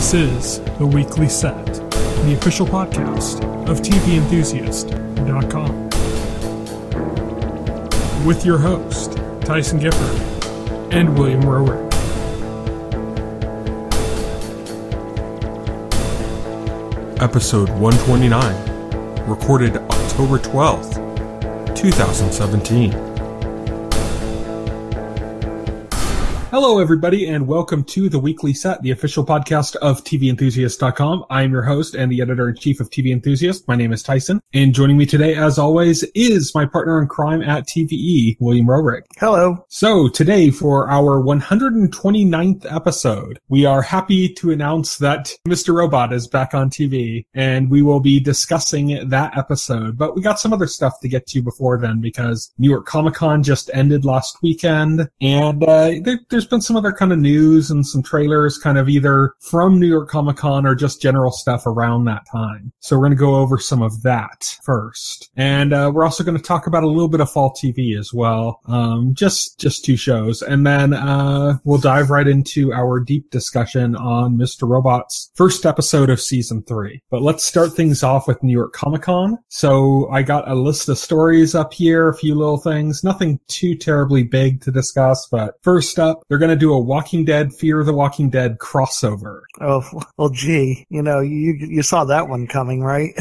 This is The Weekly Set, the official podcast of TVEnthusiast.com. With your host, Tyson Gifford and William Rower. Episode 129, recorded October 12th, 2017. Hello, everybody, and welcome to The Weekly Set, the official podcast of TVEnthusiast.com. I am your host and the editor-in-chief of TV Enthusiast. My name is Tyson, and joining me today, as always, is my partner in crime at TVE, William Rower. Hello. So, today, for our 129th episode, we are happy to announce that Mr. Robot is back on TV, and we will be discussing that episode. But we got some other stuff to get to before then, because New York Comic-Con just ended last weekend, and there's been some other kind of news and some trailers kind of either from New York Comic Con or just general stuff around that time. So we're going to go over some of that first. And we're also going to talk about a little bit of fall TV as well. Just two shows. And then we'll dive right into our deep discussion on Mr. Robot's first episode of season 3. But let's start things off with New York Comic Con. So I got a list of stories up here, a few little things, nothing too terribly big to discuss. But first up, they're going to do a Walking Dead, Fear the Walking Dead crossover. Oh, well, gee, you saw that one coming, right?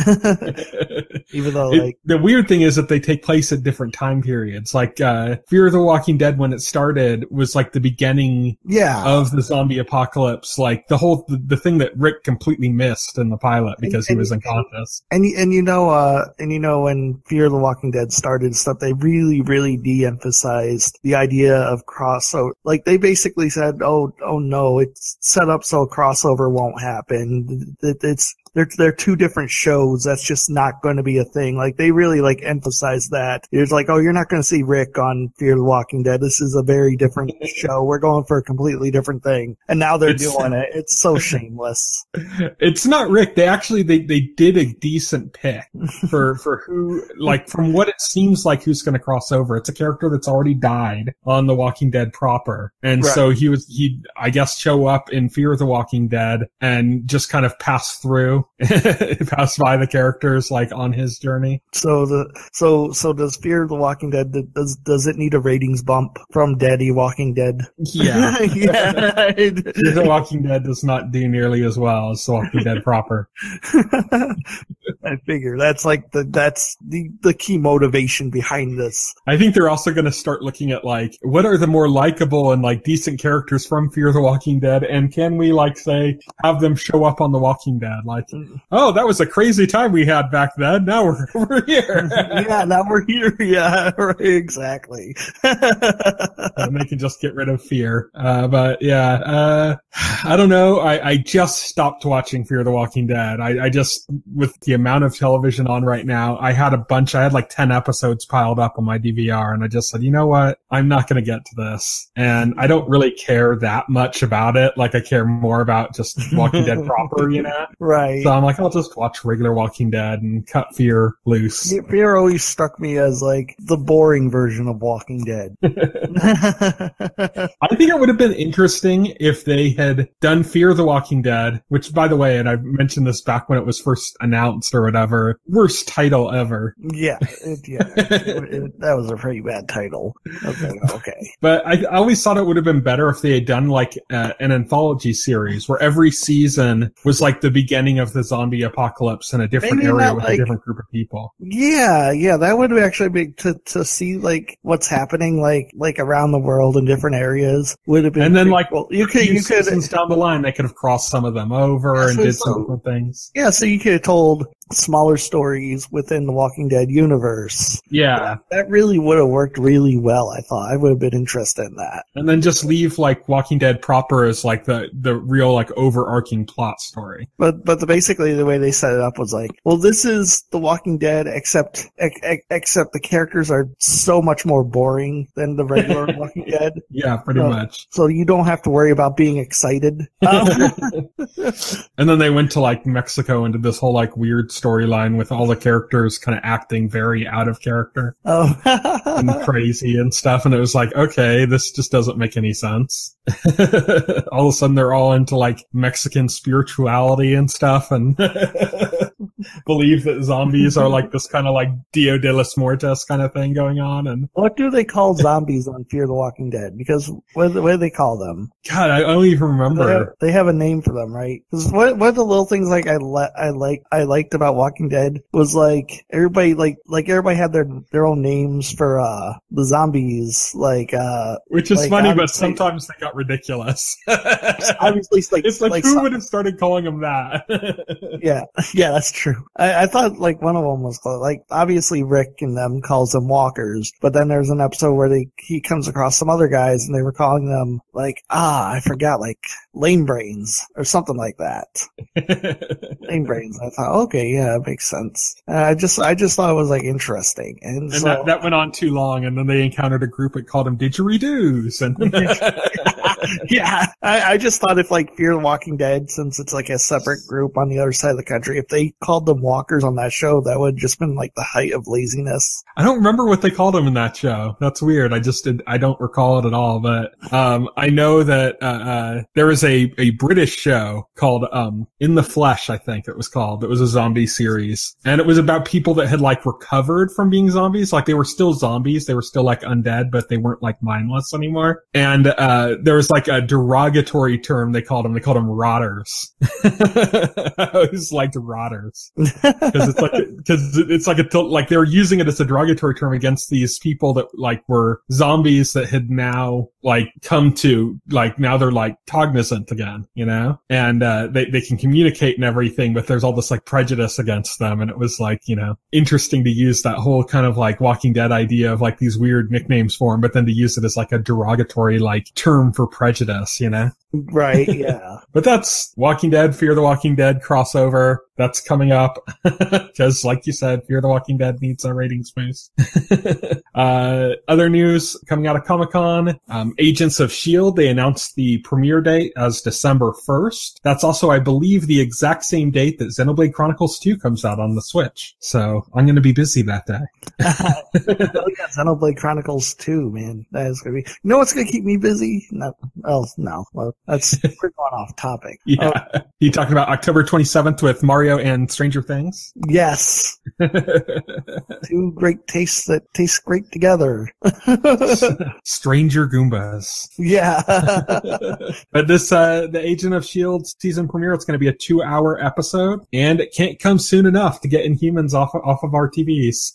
Even though, the weird thing is that they take place at different time periods. Like, Fear the Walking Dead, when it started, was like the beginning of the zombie apocalypse. Like, the thing that Rick completely missed in the pilot because he was unconscious. And when Fear the Walking Dead started and stuff, they really, really de-emphasized the idea of crossover. Like, they basically said, oh no, it's set up so a crossover won't happen. They're two different shows. That's just not going to be a thing. Like, they really, emphasize that. It's like, oh, you're not going to see Rick on Fear the Walking Dead. This is a very different show. We're going for a completely different thing. And now they're doing it. It's so shameless. It's not Rick. They did a decent pick for who, from what it seems like who's going to cross over. It's a character that's already died on The Walking Dead proper. And right. So he'd, I guess, show up in Fear the Walking Dead and just kind of pass through. Pass by the characters on his journey. So does Fear the Walking Dead, does it need a ratings bump from Daddy Walking Dead? Yeah. Yeah. Fear the Walking Dead does not do nearly as well as The Walking Dead proper. I figure that's the key motivation behind this. I think they're also going to start looking at what are the more likable and decent characters from Fear the Walking Dead, and can we say have them show up on The Walking Dead? Oh, that was a crazy time we had back then. Now we're here. Yeah, now we're here. Yeah, right, exactly. And they can just get rid of Fear. But yeah, I don't know. I just stopped watching Fear the Walking Dead. I just, with the amount of television on right now, I had 10 episodes piled up on my DVR, and I just said, you know what? I'm not going to get to this. And I don't really care that much about it. I care more about just Walking Dead proper, Right. So I'm I'll just watch regular Walking Dead and cut Fear loose. Fear always struck me as the boring version of Walking Dead. I think it would have been interesting if they had done Fear the Walking Dead, which, by the way, and I mentioned this back when it was first announced or whatever, worst title ever. Yeah, that was a pretty bad title. Okay. But I always thought it would have been better if they had done an anthology series where every season was the beginning of the zombie apocalypse in a different area with a different group of people. Yeah, that would actually be to see what's happening around the world in different areas would have been. And then you could seasons down the line they could have crossed some of them over and did some different things. Yeah, so you could have told smaller stories within the Walking Dead universe. Yeah. That really would have worked really well, I thought. I would have been interested in that. And then just leave Walking Dead proper as the real overarching plot story. But basically the way they set it up was this is The Walking Dead except the characters are so much more boring than the regular Walking Dead. Yeah, pretty much. So you don't have to worry about being excited. And then they went to Mexico and did this whole weird storyline with all the characters kind of acting very out of character and crazy and stuff. And it was like, okay, this just doesn't make any sense. All of a sudden they're all into like Mexican spirituality and stuff and believe that zombies are like this kind of like Dia de los Muertos kind of thing going on. And what do they call zombies on Fear the Walking Dead? Because what do they call them? God, I don't even remember. They have a name for them, right? Because one of the little things like I liked about Walking Dead was like everybody everybody had their own names for the zombies, which is funny, but sometimes they got ridiculous. Obviously, it's like who would have started calling them that? yeah, that's true. I thought like one of them was called, like, obviously Rick and them calls them walkers, but then there's an episode where he comes across some other guys and they were calling them like, I forgot, like lame brains or something like that. Lame brains. I thought, okay, yeah, it makes sense. I just thought it was like interesting. And so, that went on too long, and then they encountered a group that called them didgeridoos. And yeah, I just thought if like Fear the Walking Dead, since it's like a separate group on the other side of the country, if they called them walkers on that show, that would have just been like the height of laziness. I don't remember what they called them in that show. That's weird. I don't recall it at all, but I know that there was a British show called In the Flesh, I think it was called. It was a zombie series, and it was about people that had like recovered from being zombies. Like they were still zombies, they were still like undead, but they weren't like mindless anymore. And there was like a derogatory term they called them. They called them rotters. I always liked rotters because it's like they were using it as a derogatory term against these people that like were zombies that had now like come to like now they're like cognizant again, you know, and they can communicate and everything, but there's all this like prejudice against them. And it was like, you know, interesting to use that whole kind of like Walking Dead idea of like these weird nicknames for them, but then to use it as like a derogatory like term for prejudice, you know? Right, yeah. But that's Walking Dead, Fear the Walking Dead crossover. That's coming up. Because like you said, Fear the Walking Dead needs a ratings boost. Other news coming out of Comic-Con, Agents of S.H.I.E.L.D., they announced the premiere date as December 1st. That's also, I believe, the exact same date that Xenoblade Chronicles 2 comes out on the Switch. So I'm going to be busy that day. Oh, yeah, Xenoblade Chronicles 2, man. That is going to be... You know what's going to keep me busy? No. Well, we're going off topic. Yeah. You talking about October 27th with Mario and Stranger Things? Yes. Two great tastes that taste great together. Stranger Goombas. Yeah. But this, the Agent of S.H.I.E.L.D. season premiere, it's going to be a 2-hour episode, and it can't come soon enough to get Inhumans off of our TVs.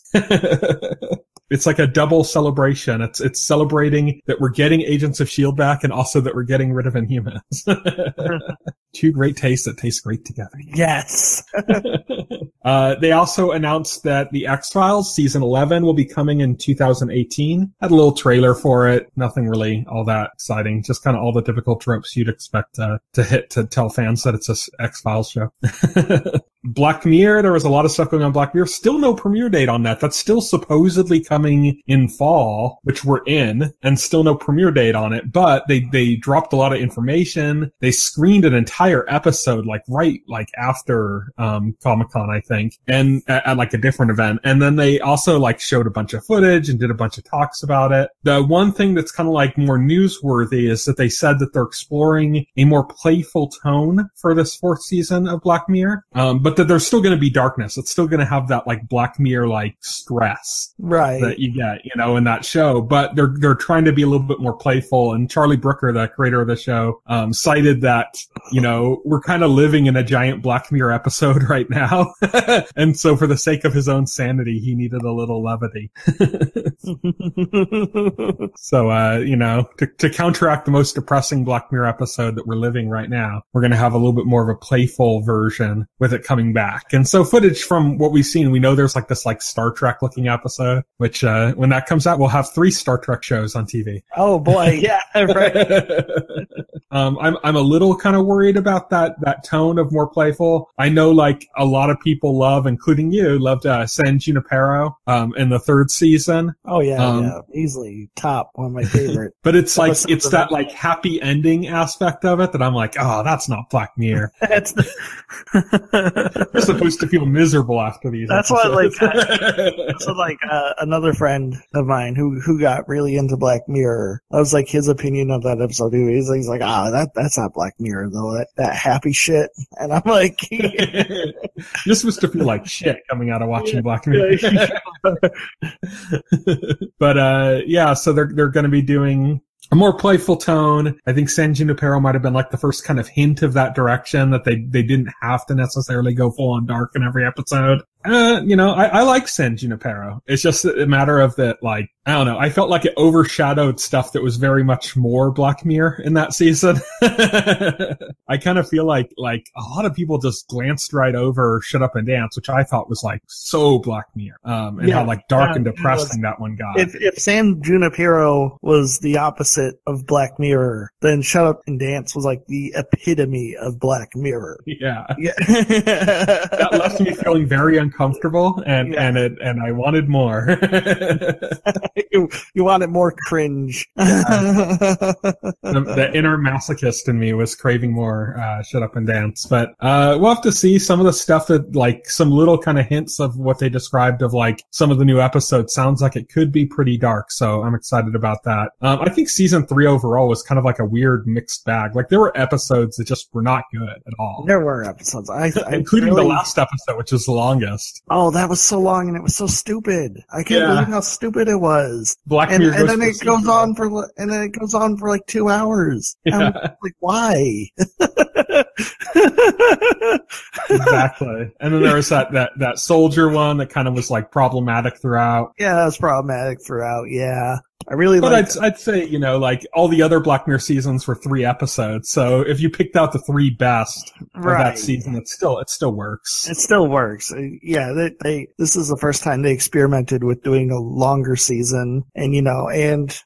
It's like a double celebration. It's celebrating that we're getting Agents of S.H.I.E.L.D. back and also that we're getting rid of Inhumans. Two great tastes that taste great together. Yes. They also announced that the X-Files season 11 will be coming in 2018. Had a little trailer for it. Nothing really all that exciting. Just kind of all the typical tropes you'd expect to hit to tell fans that it's a X-Files show. Black Mirror, there was a lot of stuff going on Black Mirror. Still no premiere date on that. That's still supposedly coming in fall, which we're in, and still no premiere date on it. But they dropped a lot of information. They screened an entire episode right after Comic-Con, I think, and at like a different event. And then they also like showed a bunch of footage and did a bunch of talks about it. The one thing that's kind of like more newsworthy is that they said that they're exploring a more playful tone for this 4th season of Black Mirror. But that there's still going to be darkness. It's still going to have that like Black Mirror like stress, right, that you get, you know, in that show. But they're trying to be a little bit more playful. And Charlie Brooker, the creator of the show, cited that, you know, we're kind of living in a giant Black Mirror episode right now, and so for the sake of his own sanity, he needed a little levity. So, you know, to counteract the most depressing Black Mirror episode that we're living right now, we're going to have a little bit more of a playful version with it coming back. And so footage from what we've seen, we know there's like this like Star Trek looking episode, which when that comes out, we'll have 3 Star Trek shows on TV. Oh boy, yeah, right. I'm a little kind of worried worried about that tone of more playful. I know, like, a lot of people including you, loved San Junipero in the third season. Oh yeah, easily top, one of my favorite. But it's like, it's that like happy ending aspect of it that I'm like, oh, that's not Black Mirror. You're supposed to feel miserable after these. That's episodes. what another friend of mine who got really into Black Mirror. That was like his opinion of that episode. He's like, that's not Black Mirror though. That happy shit. And I'm like, you're supposed to feel like shit coming out of watching Black Mirror. But yeah, so they're going to be doing a more playful tone. I think San Junipero might have been like the first kind of hint of that direction, that they didn't have to necessarily go full on dark in every episode. I like San Junipero. It's just a matter of that, like, I don't know. I felt like it overshadowed stuff that was very much more Black Mirror in that season. I kind of feel like a lot of people just glanced right over Shut Up and Dance, which I thought was like so Black Mirror, and how like dark and depressing that one got. If San Junipero was the opposite of Black Mirror, then Shut Up and Dance was like the epitome of Black Mirror. Yeah. That left me feeling very uncomfortable, and I wanted more. You wanted more cringe. The inner masochist in me was craving more Shut Up and Dance. But we'll have to see some of the stuff that, like, some little kind of hints of what they described of, like, some of the new episodes sounds like it could be pretty dark, so I'm excited about that. I think season 3 overall was kind of like a weird mixed bag. Like, there were episodes that just were not good at all. There were episodes. Including the last episode, which was the longest. Oh, that was so long, and it was so stupid. I can't believe how stupid it was. Black Mirror, and then it goes on for like 2 hours. Yeah. Like, why? Exactly. And then there was that soldier one that kind of was like problematic throughout. Yeah, it was problematic throughout. Yeah. I really But I'd say, like, all the other Black Mirror seasons were 3 episodes. So if you picked out the 3 best of that season, it still works. It still works. Yeah, this is the first time they experimented with doing a longer season, and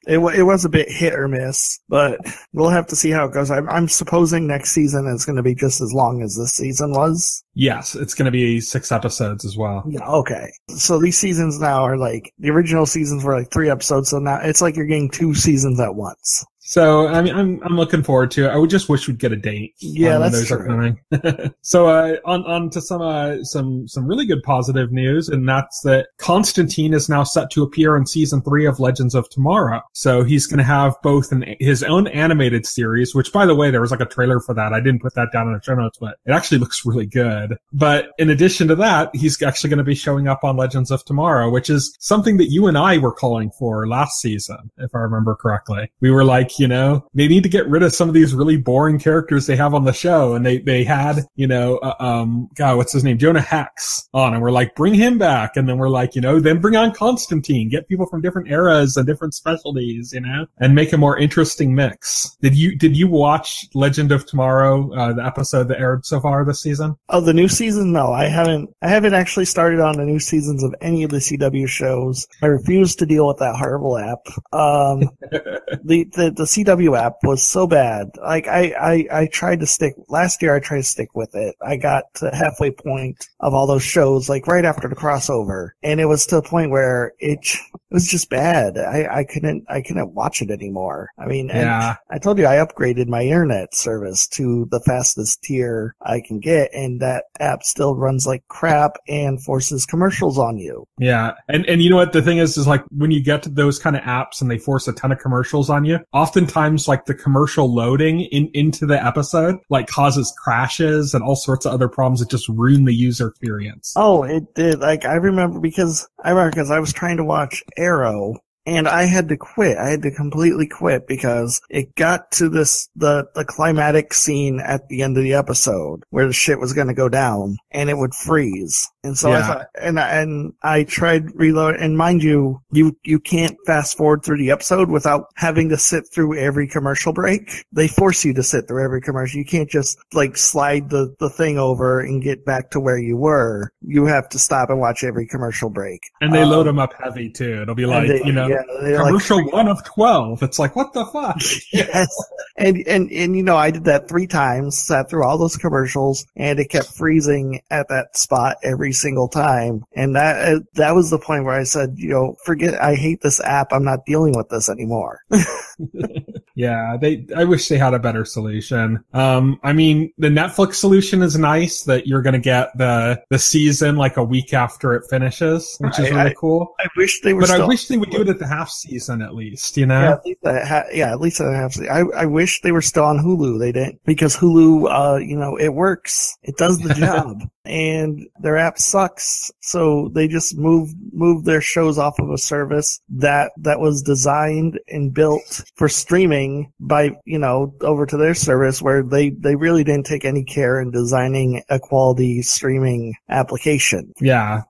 it was a bit hit or miss, but we'll have to see how it goes. I'm supposing next season is going to be just as long as this season was. Yes, it's going to be 6 episodes as well. Yeah, okay. So these seasons now are like, the original seasons were like 3 episodes, so now it's like you're getting 2 seasons at once. So, I mean, I'm looking forward to it. I would just wish we'd get a date. Yeah, when that's those true. are coming. So, on to some really good positive news, and that's that Constantine is now set to appear in season 3 of Legends of Tomorrow. So he's going to have both his own animated series, which, by the way, there was like a trailer for that. I didn't put that down in the show notes, but it actually looks really good. But in addition to that, he's actually going to be showing up on Legends of Tomorrow, which is something that you and I were calling for last season, if I remember correctly. We were like, they need to get rid of some of these really boring characters they have on the show. And they had, God, what's his name? Jonah Hex on, and we're like, bring him back. And then we're like, then bring on Constantine, get people from different eras and different specialties, and make a more interesting mix. Did you watch Legend of Tomorrow, the episode that aired so far this season? Oh, the new season? No, I haven't actually started on the new seasons of any of the CW shows. I refuse to deal with that horrible app. The CW app was so bad. Like, I tried to stick, last year I tried to stick with it. I got to the halfway point of all those shows, like right after the crossover. And it was to the point where it was just bad. I couldn't watch it anymore. I mean, yeah. I told you I upgraded my internet service to the fastest tier I can get, and that app still runs like crap and forces commercials on you. Yeah. And you know what the thing is like, when you get to those kind of apps and they force a ton of commercials on you, oftentimes like the commercial loading into the episode like causes crashes and all sorts of other problems that just ruin the user experience. Oh, it did. Like, I remember because I was trying to watch Arrow, and I had to quit. I had to completely quit because it got to the climatic scene at the end of the episode where the shit was going to go down. and it would freeze. And so I thought, and I tried reload, and mind you, you can't fast forward through the episode without having to sit through every commercial break. They force you to sit through every commercial. You can't just like slide the thing over and get back to where you were. You have to stop and watch every commercial break. And they load them up heavy too. It'll be like, commercial like, 1 of 12. It's like, what the fuck? Yes. And you know, I did that 3 times, sat through all those commercials, and it kept freezing at that spot every single time. And that was the point where I said, you know, forget, I hate this app. I'm not dealing with this anymore. Yeah, I wish they had a better solution. I mean, the Netflix solution is nice that you're going to get the season like a week after it finishes, which is really cool. I wish they were I wish they would do it at the half season at least, you know? Yeah, at least at the half season. I wish they were still on Hulu. They didn't, because Hulu, you know, it works. It does the job. And their app sucks, so they just moved their shows off of a service that was designed and built for streaming by, you know, over to their service, where they really didn't take any care in designing a quality streaming application. Yeah.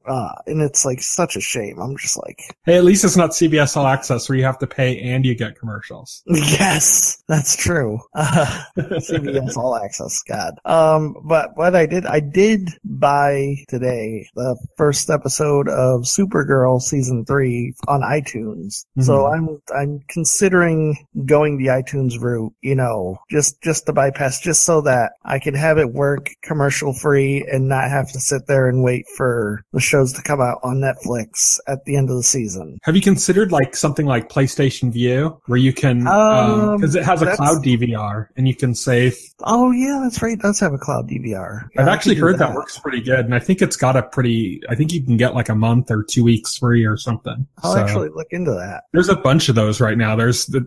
And it's like such a shame. I'm just like, hey, at least it's not CBS All Access where you have to pay and you get commercials. Yes, that's true. CBS All Access, God. But what I did buy today the first episode of Supergirl season 3 on iTunes. Mm-hmm. So I'm considering going the iTunes route, you know, just to bypass, just so that I can have it work commercial free and not have to sit there and wait for the shows to come out on Netflix at the end of the season. Have you considered like something like PlayStation View, where you can, because it has a cloud DVR and you can save? Oh yeah, that's right. It does have a cloud DVR. Yeah, I've actually heard that works pretty good, and I think it's got I think you can get like a month or 2 weeks free or something. I'll actually look into that. There's a bunch of those right now. There's the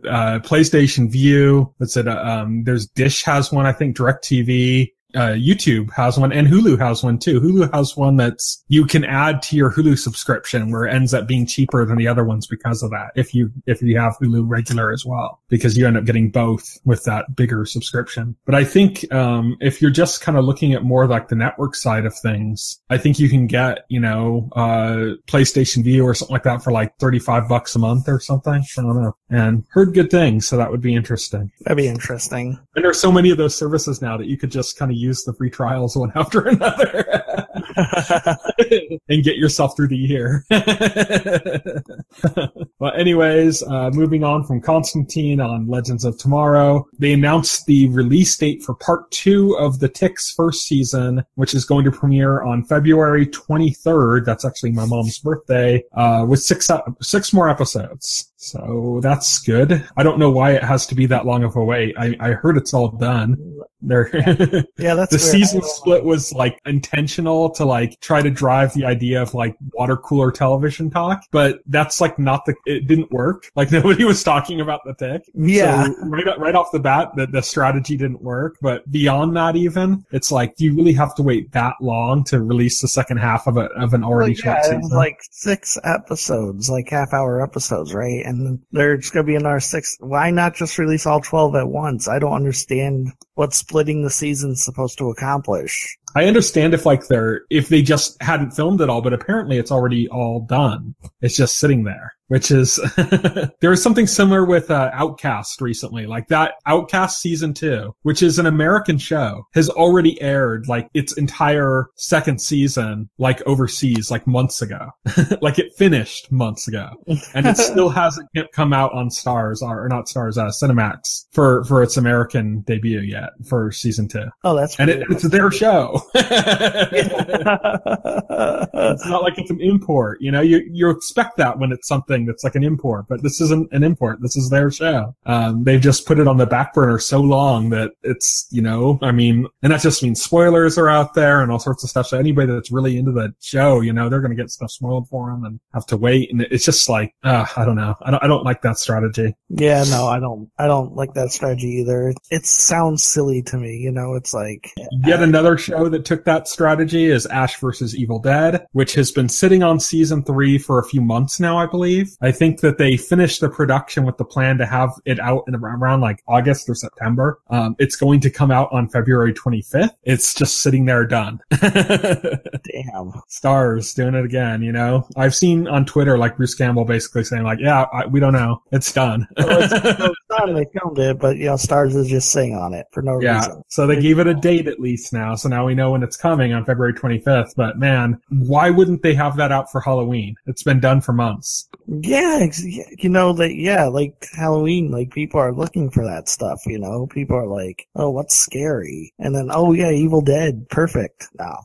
PlayStation View. There's Dish has one, I think DirecTV. YouTube has one, and Hulu has one too. Hulu has one that's you can add to your Hulu subscription, where it ends up being cheaper than the other ones because of that. If you have Hulu regular as well, because you end up getting both with that bigger subscription. But I think if you're just kind of looking at more like the network side of things, I think you can get, you know, PlayStation View or something like that for like $35 a month or something. I don't know. And heard good things, so that would be interesting. That'd be interesting. And there's so many of those services now that you could just kind of use the free trials one after another and get yourself through the year. Well, anyways, moving on from Constantine on Legends of Tomorrow, they announced the release date for part 2 of the Tick's first season, which is going to premiere on February 23rd. That's actually my mom's birthday, with 6 more episodes. So that's good. I don't know why it has to be that long of a wait. I heard it's all done. Yeah, that's the season split was like intentional to like try to drive the idea of like water cooler television talk, but that's like it didn't work. Like nobody was talking about the Tick. Yeah. So right off the bat, the strategy didn't work. But beyond that, even it's like, do you really have to wait that long to release the second half of an already short season? Like 6 episodes, like half-hour episodes, right? And there's going to be another 6. Why not just release all 12 at once? I don't understand what splitting the season's supposed to accomplish. I understand if they just hadn't filmed it all, but apparently it's already all done. It's just sitting there, which is, there was something similar with Outcast recently. Like that Outcast season 2, which is an American show, has already aired like its entire second season, like overseas, like months ago. Like it finished months ago. And it still hasn't come out on Cinemax for its American debut yet for season 2. Oh, that's and it's their show. It's not like it's an import, you know. You expect that when it's something that's like an import, but this isn't an import. This is their show. They've just put it on the back burner so long that it's, you know, I mean, and that just means spoilers are out there and all sorts of stuff. So anybody that's really into the show, you know, they're going to get stuff spoiled for them and have to wait. And it's just like, I don't know. I don't like that strategy. Yeah, no, I don't like that strategy either. It sounds silly to me, you know. It's like yet another show that took that strategy is Ash vs. Evil Dead, which has been sitting on season 3 for a few months now, I believe. I think that they finished the production with the plan to have it out in around like August or September. It's going to come out on February 25th. It's just sitting there done. Damn. Stars doing it again, you know? I've seen on Twitter like Bruce Campbell basically saying like, yeah, we don't know. It's done. It's done. They filmed it, but Stars is just sitting on it for no reason. So they gave it a date at least now. So now we know when it's coming on February 25th. But man, why wouldn't they have that out for Halloween? It's been done for months. Yeah, like Halloween, like people are looking for that stuff, People are like, oh, what's scary? And then, oh yeah, Evil Dead, perfect. No,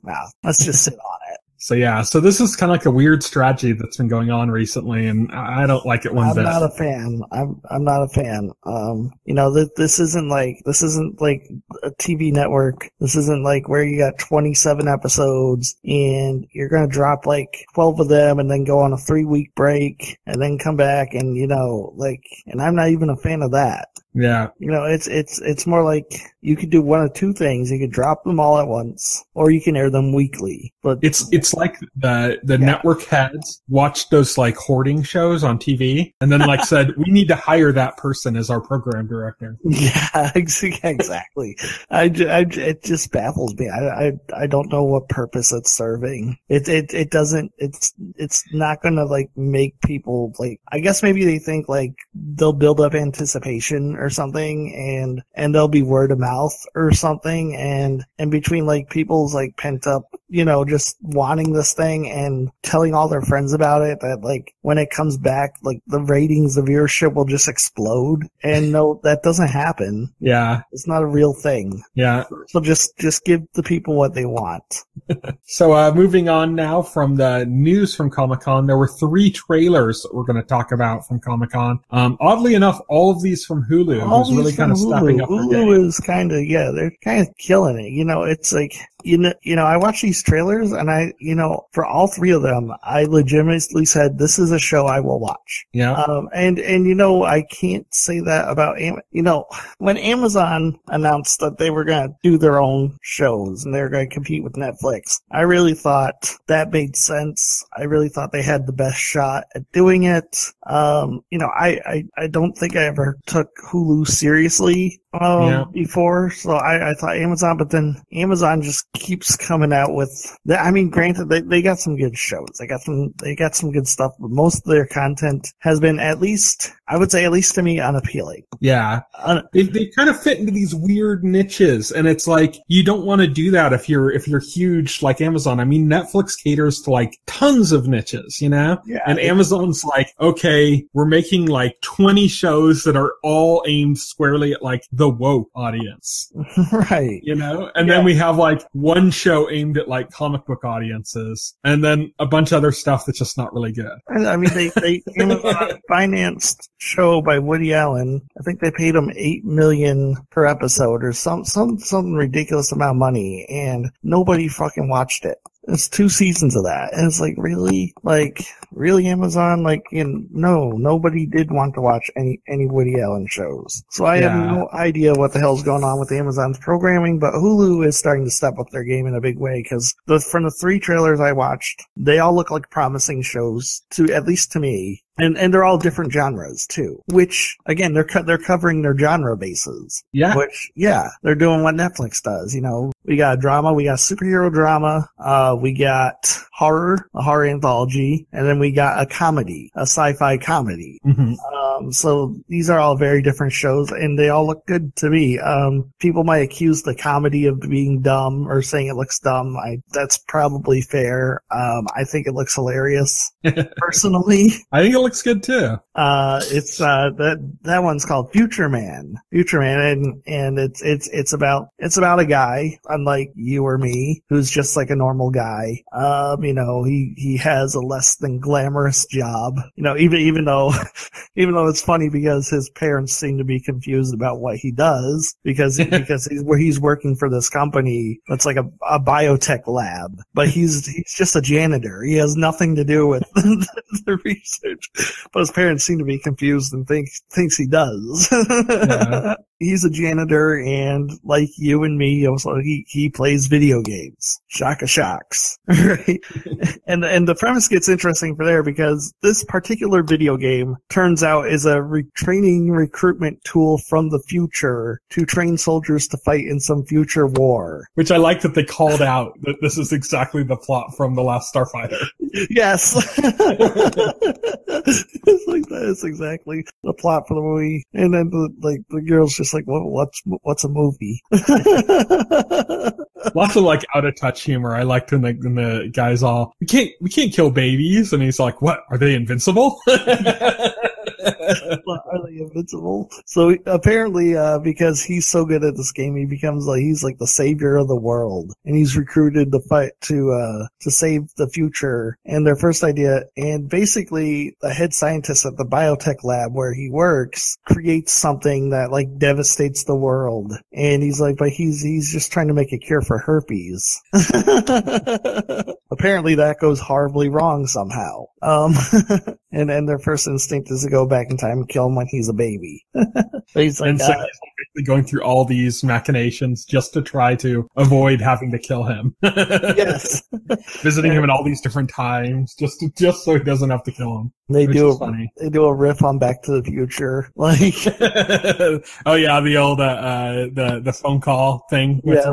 let's just sit on it. So this is kind of like a weird strategy that's been going on recently, and I don't like it one bit. I'm not a fan. I'm not a fan. This isn't like a TV network. This isn't like where you got 27 episodes and you're gonna drop like 12 of them and then go on a 3-week break and then come back and and I'm not even a fan of that. Yeah. It's more like you could do one of two things. You could drop them all at once, or you can air them weekly. But it's like the network heads watched those like hoarding shows on TV and then like said, we need to hire that person as our program director. Yeah, exactly. It just baffles me. I don't know what purpose it's serving. It doesn't, it's not gonna like make people like, I guess maybe they think like they'll build up anticipation or something and there'll be word of mouth or something and between like people's like pent up, just wanting this thing and telling all their friends about it, that like when it comes back, like the ratings, the viewership will just explode. And no, that doesn't happen. Yeah. It's not a real thing. Yeah. So just give the people what they want. So, moving on now from the news from Comic-Con, there were 3 trailers that we're going to talk about from Comic-Con. Oddly enough, all of these from Hulu, who's really kind of stepping up. Hulu is kind of, they're kind of killing it. It's like, I watch these trailers and for all 3 of them, I legitimately said, this is a show I will watch. Yeah. I can't say that about, when Amazon announced that they were going to do their own shows and they were going to compete with Netflix, I really thought that made sense. I really thought they had the best shot at doing it. I don't think I ever took Hulu seriously before, so I thought Amazon, but then Amazon just keeps coming out with granted they got some good shows, they got some good stuff, but most of their content has been at least to me unappealing. Yeah. They kind of fit into these weird niches, and it's like you don't want to do that if you're huge like Amazon. I mean, Netflix caters to like tons of niches, Yeah. And Amazon's like, okay, we're making like 20 shows that are all aimed squarely at like the woke audience. Right. And then we have like one show aimed at like comic book audiences and then a bunch of other stuff that's just not really good. I mean, they Amazon financed show by Woody Allen. I think they paid him $8 million per episode or some ridiculous amount of money, and nobody fucking watched it. It's 2 seasons of that. And it's like, really? Like, really, Amazon? Like, no, nobody did want to watch any Woody Allen shows. So I have no idea what the hell's going on with Amazon's programming, but Hulu is starting to step up their game in a big way, because from the 3 trailers I watched, they all look like promising shows, at least to me. And they're all different genres too, which again, they're covering their genre bases. Yeah. Which, they're doing what Netflix does. We got a drama, we got superhero drama, we got a horror anthology, and then we got a comedy, a sci-fi comedy. Mm-hmm. So these are all very different shows, and they all look good to me. People might accuse the comedy of being dumb or saying it looks dumb. That's probably fair. I think it looks hilarious, personally. I think it looks good too. It's that one's called Future Man, and it's about a guy, unlike you or me, who's just like a normal guy. He has a less than glamorous job. Even though it's funny because his parents seem to be confused about what he does because he's working for this company that's like a biotech lab, but he's just a janitor. He has nothing to do with the research, but his parents seem to be confused and thinks he does. Yeah. he's a janitor, and like you and me, also he plays video games. Shaka shocks, right? and the premise gets interesting for there because this particular video game turns out is a training recruitment tool from the future to train soldiers to fight in some future war. Which I like that they called out that this is exactly the plot from The Last Starfighter. Yes. It's like that is exactly the plot for the movie. And then the girl's just like, what's a movie? Lots of like out of touch humor. I liked when the guy's all, we can't kill babies, and he's like, what, are they invincible? Are they invincible? So apparently, because he's so good at this game, he's like the savior of the world, and he's recruited to fight to save the future. And their first idea, and basically the head scientist at the biotech lab where he works creates something that like devastates the world. And he's like, but he's just trying to make a cure for herpes. Apparently that goes horribly wrong somehow. And their first instinct is to go back in time and kill him when he's a baby. He's like, and so he's basically going through all these machinations just to try to avoid having to kill him. Yes. Visiting him at all these different times, just so he doesn't have to kill him. They do a riff on Back to the Future, like. Oh yeah, the old the phone call thing. With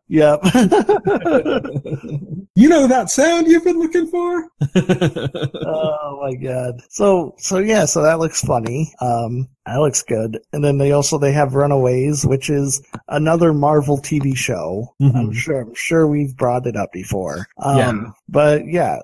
Yep. You know that sound you've been looking for? Oh my god. So that looks funny. That looks good. And then they have Runaways, which is another Marvel TV show. Mm-hmm. I'm sure we've brought it up before. But yeah,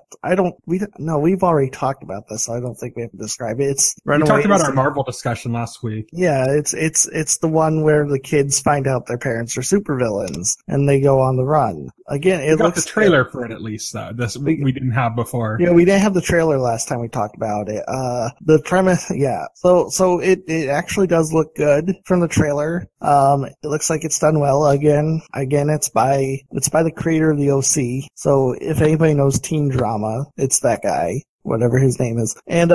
we've already talked about this, so I don't think we have to describe it. It's Runaways. We talked about our Marvel discussion last week. Yeah, it's the one where the kids find out their parents are supervillains and they go on the run. Again, it looks the trailer for it at least though. This we didn't have before. Yeah, we didn't have the trailer last time we talked about it. The premise, yeah. So it actually does look good from the trailer. It looks like it's done well. Again, it's by the creator of the OC. So if anybody knows teen drama, it's that guy, whatever his name is. And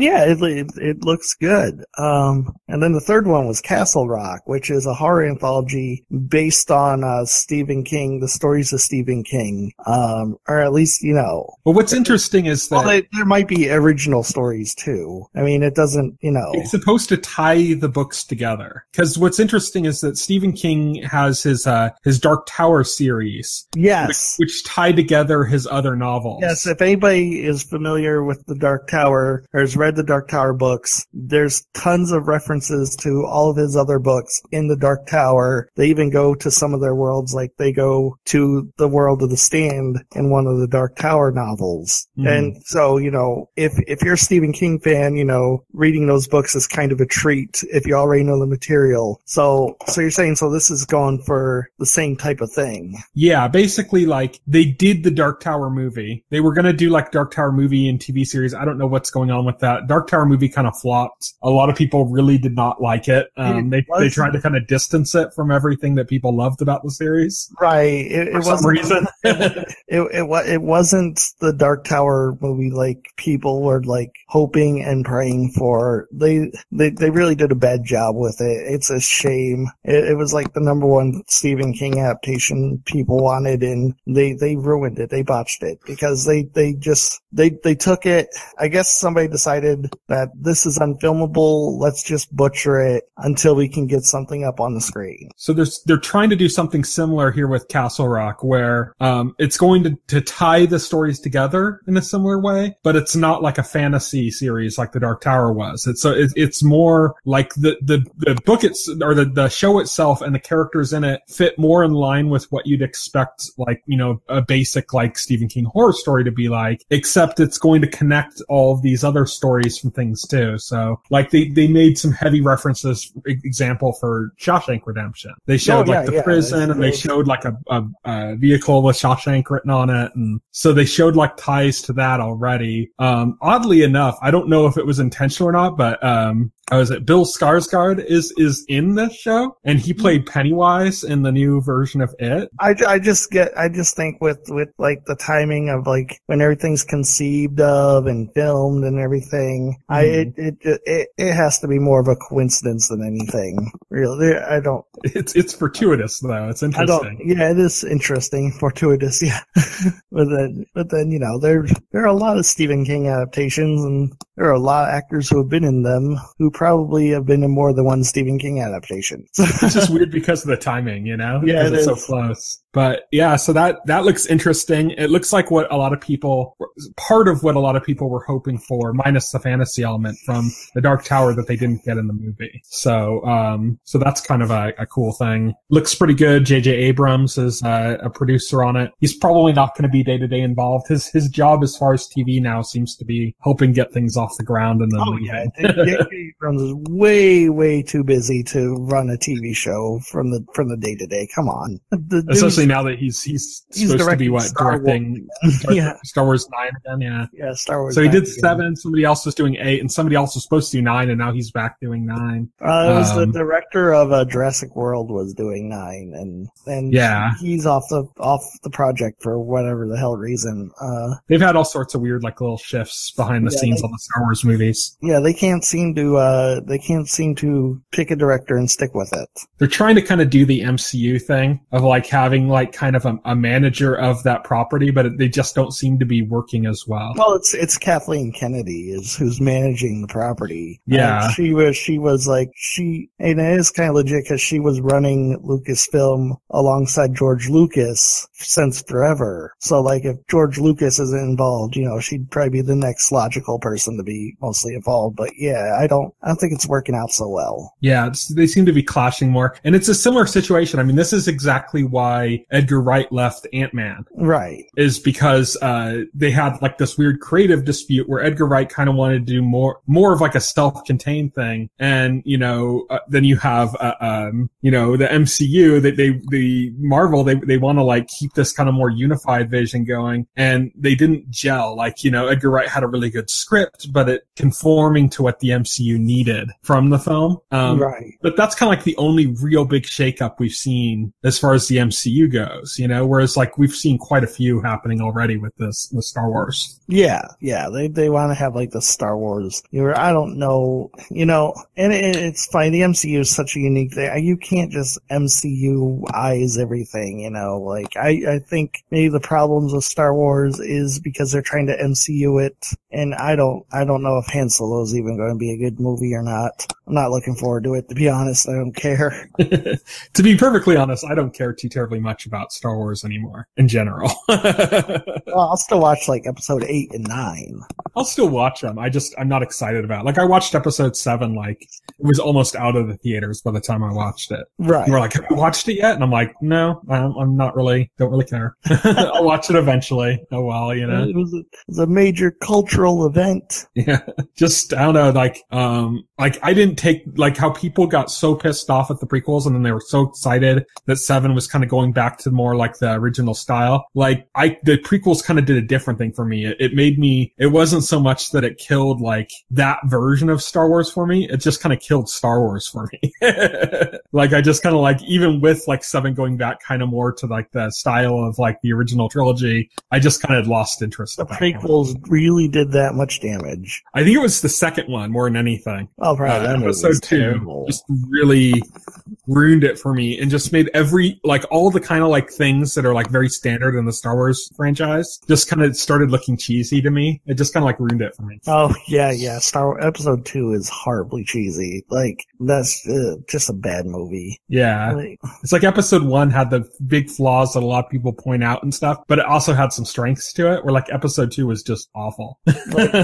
yeah, it looks good. And then the third one was Castle Rock, which is a horror anthology based on Stephen King, the stories of Stephen King. Or at least, Well, what's interesting is that there might be original stories too. I mean, it doesn't, It's supposed to tie the books together. Because what's interesting is that Stephen King has his Dark Tower series. Yes. Which tie together his other novels. Yes, if anybody is familiar with the Dark Tower or has read the Dark Tower books, there's tons of references to all of his other books in the Dark Tower. They even go to some of their worlds, like they go to the world of the Stand in one of the Dark Tower novels. Mm-hmm. And so, if you're a Stephen King fan, reading those books is kind of a treat if you already know the material. So you're saying, so this is going for the same type of thing. Yeah, basically like they did the Dark Tower movie. They were going to do like Dark Tower movie and TV series. I don't know what's going on with that. Dark Tower movie kind of flopped. A lot of people really did not like it. They tried to kind of distance it from everything that people loved about the series. Right. For some reason. It wasn't the Dark Tower movie like people were like hoping and praying for. They really did a bad job with it. It's a shame. It was like the number one Stephen King adaptation people wanted, and they ruined it. They botched it because they took it. I guess somebody decided that this is unfilmable. Let's just butcher it until we can get something up on the screen. So they're trying to do something similar here with Castle Rock, where it's going to tie the stories together in a similar way, but it's not like a fantasy series like the Dark Tower was. It's more like the book or the show itself and the characters in it fit more in line with what you'd expect, like a basic like Stephen King horror story to be like, except it's going to connect all of these other stories from things too. So like they made some heavy references, for example, for Shawshank Redemption. They showed the prison, and they showed like a vehicle with Shawshank written on it, and so they showed like ties to that already. Oddly enough, I don't know if it was intentional or not, but Oh, is it Bill Skarsgård is in this show, and he played Pennywise in the new version of It. I just think with like the timing of like when everything's conceived of and filmed and everything, it has to be more of a coincidence than anything. Really, I don't. It's fortuitous though. It's interesting. Yeah, it is interesting, fortuitous. Yeah, but then you know there are a lot of Stephen King adaptations, and there are a lot of actors who have been in them who probably have been in more than one Stephen King adaptation. It's just weird because of the timing, you know? Yeah, because it's so close. But yeah, so that looks interesting. It looks like part of what a lot of people were hoping for, minus the fantasy element from The Dark Tower that they didn't get in the movie. So that's kind of a cool thing. Looks pretty good. J.J. Abrams is a producer on it. He's probably not going to be day-to-day involved. His job as far as TV now seems to be helping get things off the ground and then moving. J.J. Abrams is way too busy to run a TV show from the day-to-day. Come on. Especially now that he's supposed to be directing Star Wars 9 again, yeah, Star Wars. So he did 7. Somebody else was doing 8, and somebody else was supposed to do 9, and now he's back doing 9. It was the director of Jurassic World was doing 9, and he's off the project for whatever the hell reason. They've had all sorts of weird like little shifts behind the scenes on the Star Wars movies. Yeah, they can't seem to pick a director and stick with it. They're trying to kind of do the MCU thing of like having like kind of a manager of that property, but they just don't seem to be working as well. Well, it's Kathleen Kennedy who's managing the property. Yeah, she was like and it is kind of legit because she was running Lucasfilm alongside George Lucas since forever. So like if George Lucas isn't involved, you know, she'd probably be the next logical person to be mostly involved. But yeah, I don't think it's working out so well. Yeah, they seem to be clashing more, and it's a similar situation. I mean, this is exactly why Edgar Wright left Ant-Man. Right. Is because they had like this weird creative dispute where Edgar Wright kind of wanted to do more of like a self-contained thing, and you know, then you have you know, the MCU the Marvel they want to like keep this kind of more unified vision going, and they didn't gel. Like, you know, Edgar Wright had a really good script, but it conforming to what the MCU needed from the film. Right. But that's kind of like the only real big shakeup we've seen as far as the MCU goes, you know, whereas like we've seen quite a few happening already with Star Wars. Yeah, they want to have like the Star Wars. I don't know, you know, and it's fine. The MCU is such a unique thing. You can't just MCU-ize everything, you know. Like I think maybe the problems with Star Wars is because they're trying to MCU it, and I don't know if Han Solo is even going to be a good movie or not. I'm not looking forward to it, to be honest. I don't care. To be perfectly honest, I don't care too terribly much about Star Wars anymore in general. Well, I'll still watch like episode 8 and 9. I'll still watch them. I'm not excited about it. Like I watched episode 7, like it was almost out of the theaters by the time I watched it. Right. You were like, have you watched it yet? And I'm like, no, I'm not really, don't really care. I'll watch it eventually. Oh well, you know. It was a major cultural event. Yeah. Just, I don't know, like I didn't take, like how people got so pissed off at the prequels and then they were so excited that 7 was kind of going back to more like the original style. Like the prequels kind of did a different thing for me. It wasn't so much that it killed like that version of Star Wars for me. It just kind of killed Star Wars for me. Like I just kind of like, even with like 7 going back kind of more to like the style of like the original trilogy, I just kind of lost interest. The prequels really did that much damage. I think it was the second one more than anything. Oh, probably that episode 2 just really ruined it for me and just made all the kind of like things that are like very standard in the Star Wars franchise just kind of started looking cheesy to me. It just kind of like ruined it for me. Oh yeah. Star Wars episode 2 is horribly cheesy. Like that's just a bad movie. Yeah. It's like episode 1 had the big flaws that a lot of people point out and stuff, but it also had some strengths to it where like episode 2 was just awful. like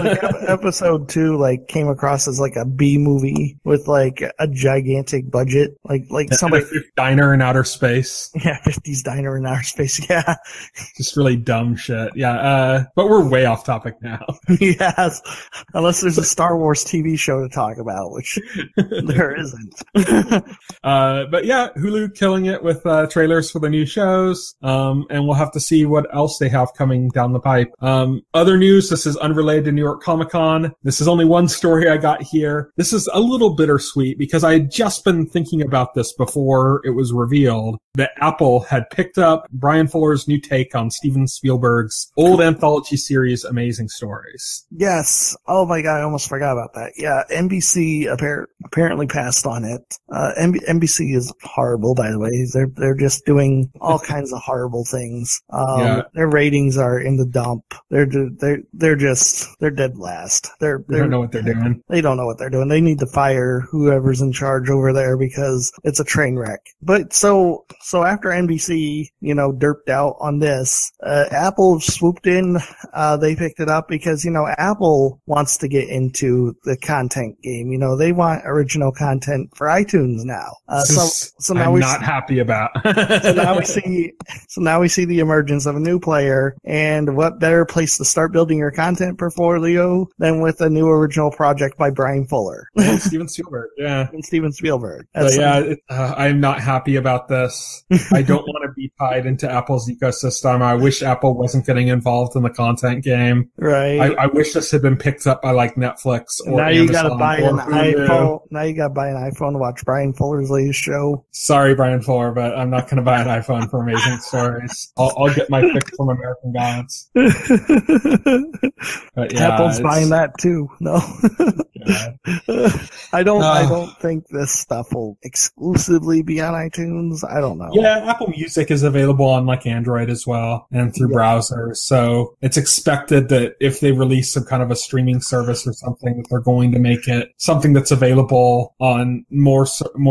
episode 2 like came across as like a B movie with like a gigantic budget. Like somebody diner in outer space. Yeah, 50s diner in outer space. Yeah. Just really dumb shit. Yeah. But we're way off topic now. Yes. Unless there's a Star Wars TV show to talk about, which there isn't. But yeah, Hulu killing it with trailers for the new shows. And we'll have to see what else they have coming down the pipe. Other news, this is unrelated to New York Comic Con. This is only one story I got here. This is a little bittersweet because I had just been thinking about this before it was revealed that Apple had picked up Brian Fuller's new take on Steven Spielberg's old anthology series, Amazing Stories. Yes. Oh my God, I almost forgot about that. Yeah, NBC apparently passed on it. NBC is horrible, by the way. They're just doing all kinds of horrible things. Their ratings are in the dump. They're dead last. They don't know what they're doing. They don't know what they're doing. They need to fire whoever's in charge over there because it's a train wreck. But so after NBC, derped out on this, Apple swooped in. They picked it up because, Apple wants to get into the content game. They want original content for iTunes now. So now I'm not happy about. So now we see the emergence of a new player, and what better place to start building your content portfolio than with a new original project by Brian Fuller. Steven Spielberg, yeah. And Steven Spielberg. I'm not happy about this. I don't want to be tied into Apple's ecosystem. I wish Apple wasn't getting involved in the content game. Right. I wish this had been picked up by like Netflix or now Amazon. You gotta buy an Hulu. iPhone. Now you gotta buy an iPhone to watch Brian Fuller's latest show. Sorry, Brian Fuller, but I'm not going to buy an iPhone for Amazing Stories. I'll get my fix from American Gods. But yeah, Apple's buying that too. No. I don't think this stuff will exclusively be on iTunes. I don't know. Yeah, Apple Music is available on like Android as well and through browsers. So it's expected that if they release some kind of a streaming service or something, that they're going to make it something that's available on more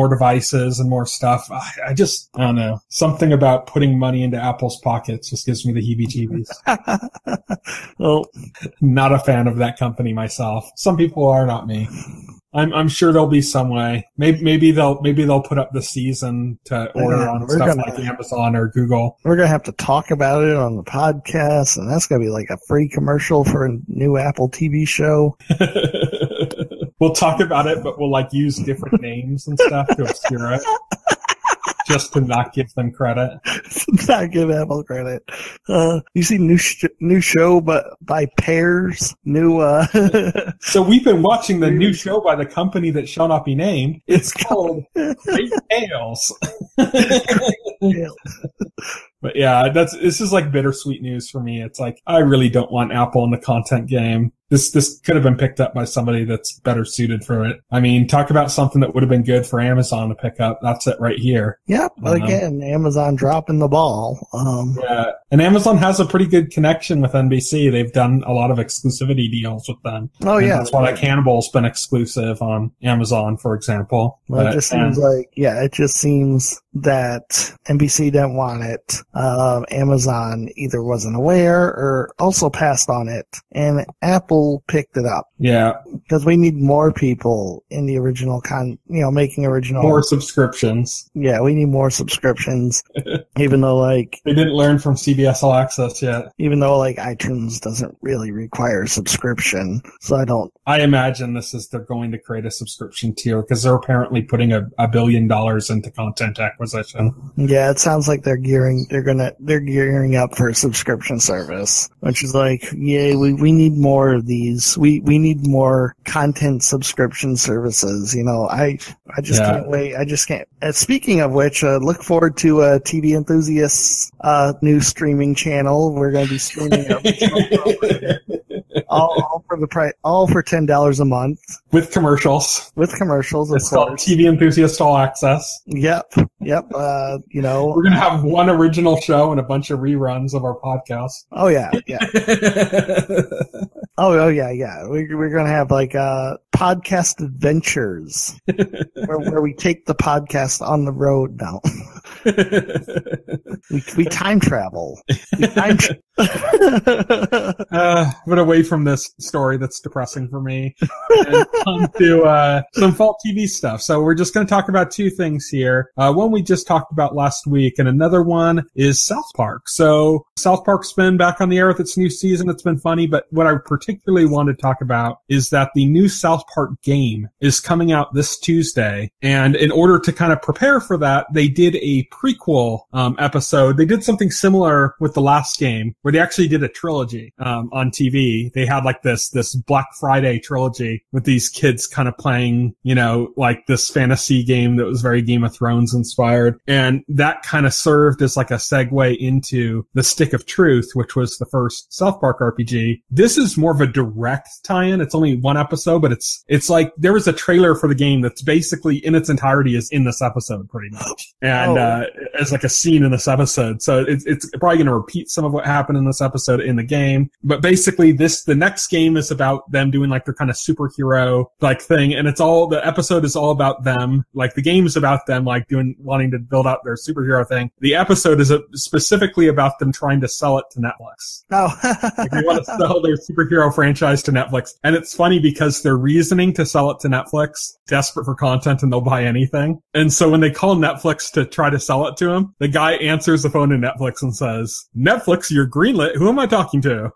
devices and more stuff. I don't know. Something about putting money into Apple's pockets just gives me the heebie-jeebies. Well, not a fan of that company myself. Some people are, not me. I'm sure there'll be some way. Maybe they'll put up the season to order on stuff like Amazon or Google. We're gonna have to talk about it on the podcast, and that's gonna be like a free commercial for a new Apple TV show. We'll talk about it, but we'll like use different names and stuff to obscure it. Just to not give them credit. Not give Apple credit. You see new show but by Pears. So we've been watching the new show by the company that shall not be named. It's called Great Tales. But yeah, this is like bittersweet news for me. It's like, I really don't want Apple in the content game. This could have been picked up by somebody that's better suited for it. I mean, talk about something that would have been good for Amazon to pick up. That's it right here. Yep. Again, Amazon dropping the ball. Yeah. And Amazon has a pretty good connection with NBC. They've done a lot of exclusivity deals with them. Oh, yeah. That's why Cannibal's been exclusive on Amazon, for example. Well, it just seems that NBC didn't want it. Amazon either wasn't aware or also passed on it. And Apple picked it up. Yeah. Because we need more people in the original making original. More subscriptions. Yeah, we need more subscriptions. Even though they didn't learn from CBS All Access yet. Even though iTunes doesn't really require subscription. So I imagine they're going to create a subscription tier because they're apparently putting $1 billion into content acquisition. Yeah, it sounds like they're gearing up for a subscription service, which is we need more of these. We need more content subscription services. I just can't wait. I just can't. Speaking of which, look forward to TVEnthusiast's new streaming channel. We're going to be streaming all for $10 a month with commercials. It's called TVEnthusiast All Access. Yep. We're going to have one original show and a bunch of reruns of our podcast. Oh yeah. Oh yeah. We're going to have podcast adventures where we take the podcast on the road now. we time travel. But away from this story that's depressing for me, and on to some fall TV stuff. So we're just going to talk about two things here. One we just talked about last week, and another one is South Park. So South Park's been back on the air with its new season. It's been funny, but what I particularly want to talk about is that the new South Park game is coming out this Tuesday. And in order to kind of prepare for that, they did a prequel episode. They did something similar with the last game, where they actually did a trilogy on TV. They had like this Black Friday trilogy with these kids kind of playing, you know, like this fantasy game that was very Game of Thrones inspired. And that kind of served as like a segue into the Stick of Truth, which was the first South Park RPG. This is more of a direct tie-in. It's only one episode, but it's like there was a trailer for the game that's basically in its entirety is in this episode pretty much. And as like a scene in this episode. So it's probably going to repeat some of what happened in this episode in the game. But basically the next game is about them doing like their kind of superhero like thing. And the episode is all about them. Like the game is about them like wanting to build out their superhero thing. The episode is specifically about them trying to sell it to Netflix. Oh. Like they want to sell their superhero franchise to Netflix. And it's funny because their reasoning to sell it to Netflix, desperate for content and they'll buy anything. And so when they call Netflix to try to sell it to him, the guy answers the phone to Netflix and says, "Netflix, you're greenlit. Who am I talking to?"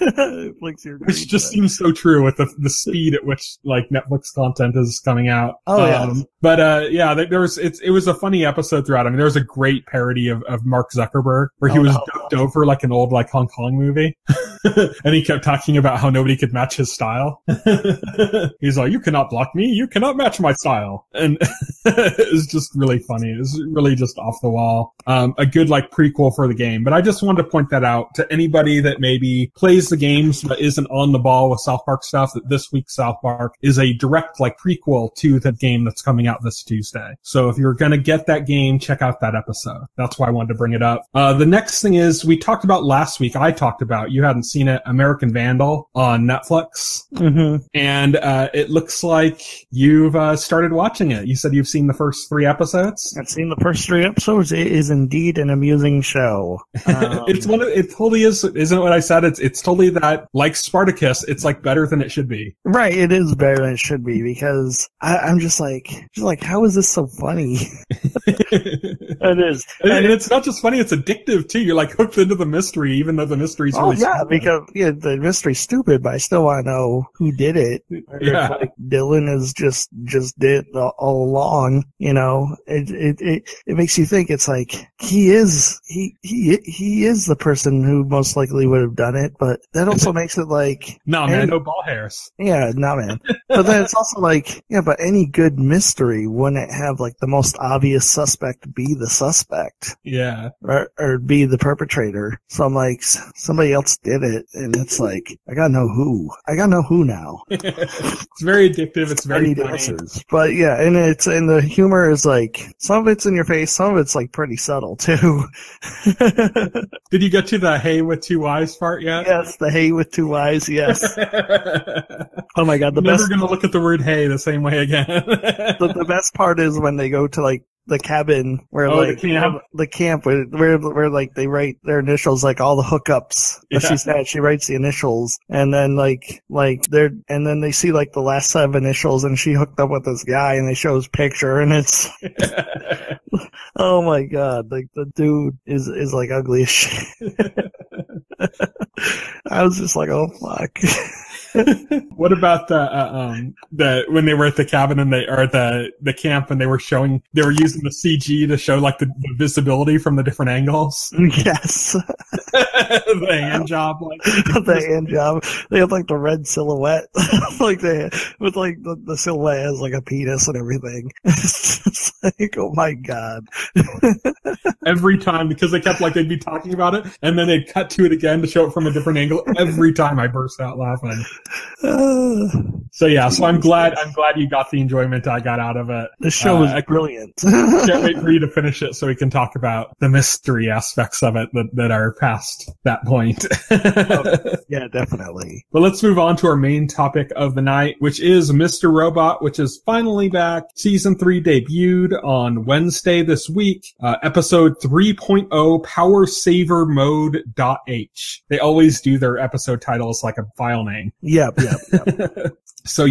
Netflix, you're greenlit. Which just seems so true with the speed at which like Netflix content is coming out. Oh, yeah. But it was a funny episode throughout. I mean, there was a great parody of Mark Zuckerberg where he was dubbed over like an old like Hong Kong movie. And he kept talking about how nobody could match his style. He's like, "You cannot block me. You cannot match my style." And it was just really funny. It was really just off the wall. A good like prequel for the game. But I just wanted to point that out to anybody that maybe plays the games but isn't on the ball with South Park stuff, that this week's South Park is a direct like prequel to the game that's coming out this Tuesday. So if you're going to get that game, check out that episode. That's why I wanted to bring it up. The next thing is we talked about last week. You hadn't seen it, American Vandal on Netflix. Mm-hmm. And it looks like you've started watching it. You said you've seen the first 3 episodes? I've seen the first 3 episodes. It is indeed an amusing show. It totally is. Isn't it what I said? It's totally that, like Spartacus, it's like better than it should be. Right, it is better than it should be because I'm just like, how is this so funny? It is. And it's not just funny, it's addictive too. You're like hooked into the mystery, even though the mystery's really stupid. Because the mystery's stupid, but I still want to know who did it. Yeah. Like Dylan is just did all along, you know. It makes you think it's like he is the person who most likely would have done it, but that also makes it like man, no ball hairs. Yeah, man. But then it's also like, but any good mystery wouldn't have like the most obvious suspect be the suspect. Yeah. Or be the perpetrator. So I'm like, somebody else did it, and it's like, I gotta know who. I gotta know who now. It's very addictive. It's very funny. Answers. But yeah, and the humor is like, some of it's in your face, some of it's like pretty subtle too. Did you get to the "hey with 2 Y's" part yet? Yes, the "hey with 2 Y's." Yes. Oh my god, I'm never gonna look at the word "hey" the same way again. The best part is when they go to like the cabin where the camp where like they write their initials, like all the hookups. Yeah. She writes the initials, and then and then they see like the last set of initials, and she hooked up with this guy, and they show his picture, and it's oh my god, like the dude is like ugly as shit. I was just like, oh fuck. What about the when they were at the cabin and the camp and they were using the CG to show like the visibility from the different angles? Yes. The hand job, like the hand job. They have like the red silhouette, like with like the silhouette has like a penis and everything. It's just like, oh my god. Every time, because they kept like they'd be talking about it and then they'd cut to it again. again to show it from a different angle. Every time I burst out laughing. So I'm glad you got the enjoyment I got out of it. The show was brilliant. Can't wait for you to finish it so we can talk about the mystery aspects of it that are past that point. Yeah, definitely. But let's move on to our main topic of the night, which is Mr. Robot, which is finally back. Season 3 debuted on Wednesday this week. Episode 3.0 Power Saver Mode.h. They always do their episode titles like a file name. Yep. So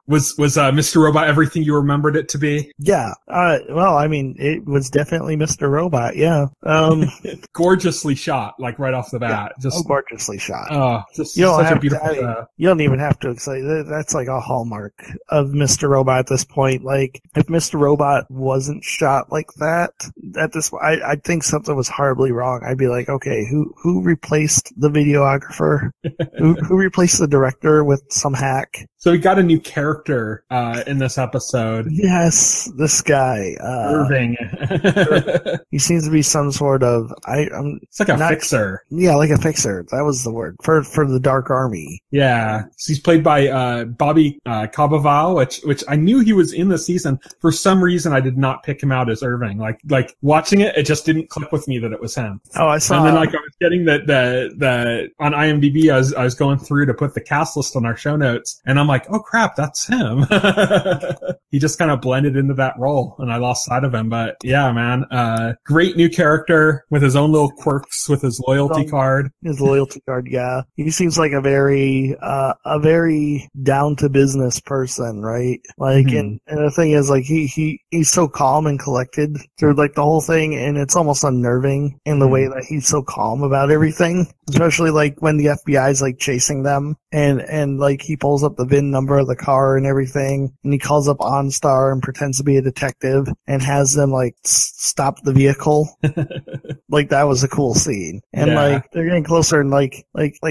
was Mr. Robot everything you remembered it to be? Yeah. Well, I mean, it was definitely Mr. Robot. Yeah. Gorgeously shot, like right off the bat. Yeah, just gorgeously shot. Just such a beautiful. You don't even have to explain. That's like a hallmark of Mr. Robot at this point. Like, if Mr. Robot wasn't shot like that at this, I think something was horribly wrong. I'd be like, okay, who replaced the videographer? who replaced the director with some hack? So we got a new character in this episode. Yes, this guy, Irving. He seems to be some sort of it's like a fixer. Yeah, like a fixer. That was the word for the Dark Army. Yeah, he's played by Bobby Cannavale, which I knew he was in the season. For some reason, I did not pick him out as Irving. Like watching it, it just didn't click with me that it was him. Oh, I saw. And then I was getting the on IMDb. I was going through to put the cast list on our show notes. And I'm like, oh crap, that's him. He just kind of blended into that role and I lost sight of him. But yeah, man, great new character with his own little quirks with his loyalty card. His loyalty card, yeah. He seems like a very down to business person, right? Like, and the thing is, like, he's so calm and collected through like the whole thing, and it's almost unnerving in the way that he's so calm about everything. Especially like when the FBI is like chasing them and like he pulls up the VIN number of the car and everything, and he calls up OnStar and pretends to be a detective and has them like stop the vehicle. Like, that was a cool scene. And like they're getting closer, and like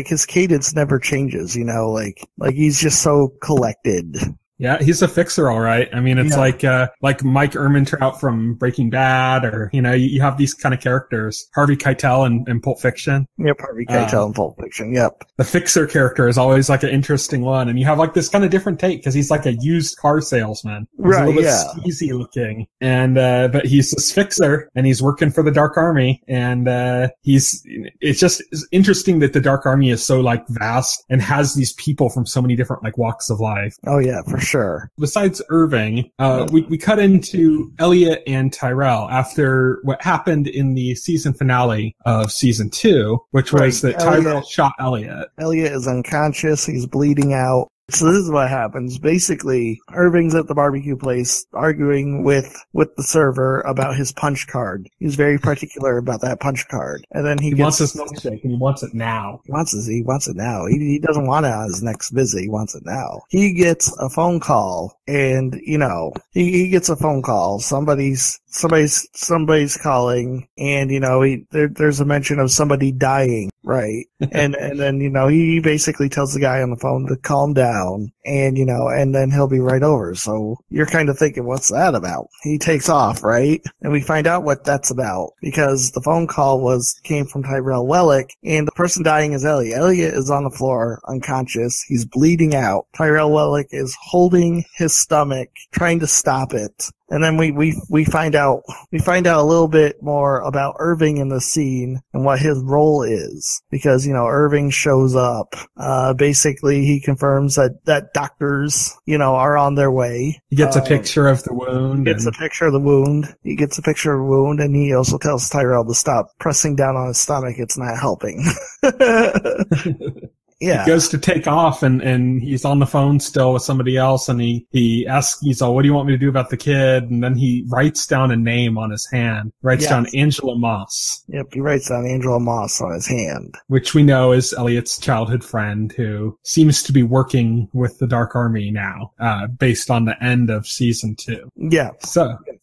his cadence never changes, you know, like he's just so collected. Yeah, he's a fixer, all right. I mean, it's like Mike Ehrmantraut from Breaking Bad, or, you know, you have these kind of characters. Harvey Keitel in Pulp Fiction. Yep, Harvey Keitel in Pulp Fiction, yep. The fixer character is always like an interesting one, and you have like this kind of different take, because he's like a used car salesman. He's a little bit skeezy looking. And, but he's this fixer, and he's working for the Dark Army, and, it's just interesting that the Dark Army is so like vast and has these people from so many different like walks of life. Oh yeah, for sure. Besides Irving, we cut into Elliot and Tyrell after what happened in the season finale of season 2, which was that Tyrell shot Elliot. Elliot is unconscious. He's bleeding out. So this is what happens. Basically, Irving's at the barbecue place arguing with the server about his punch card. He's very particular about that punch card. And then he wants his milkshake, and he wants it now. He wants it now. He doesn't want it on his next visit. He wants it now. He gets a phone call, and, you know, he gets a phone call. Somebody's calling, and, you know, there's a mention of somebody dying, right? And then, you know, he basically tells the guy on the phone to calm down, and, you know, and then he'll be right over. So you're kind of thinking, what's that about? He takes off, right? And we find out what that's about, because the phone call came from Tyrell Wellick, and the person dying is Elliot. Elliot is on the floor, unconscious. He's bleeding out. Tyrell Wellick is holding his stomach, trying to stop it. And then we find out a little bit more about Irving in the scene and what his role is, because, you know, Irving shows up. Basically he confirms that doctors, you know, are on their way. He gets a picture of the wound. He gets a picture of the wound, and he also tells Tyrell to stop pressing down on his stomach. It's not helping. Yeah. He goes to take off, and he's on the phone still with somebody else, and he asks, he's all, what do you want me to do about the kid? And then he writes down a name on his hand, writes down Angela Moss. Yep, he writes down Angela Moss on his hand. Which we know is Elliot's childhood friend, who seems to be working with the Dark Army now, based on the end of season 2. Yeah.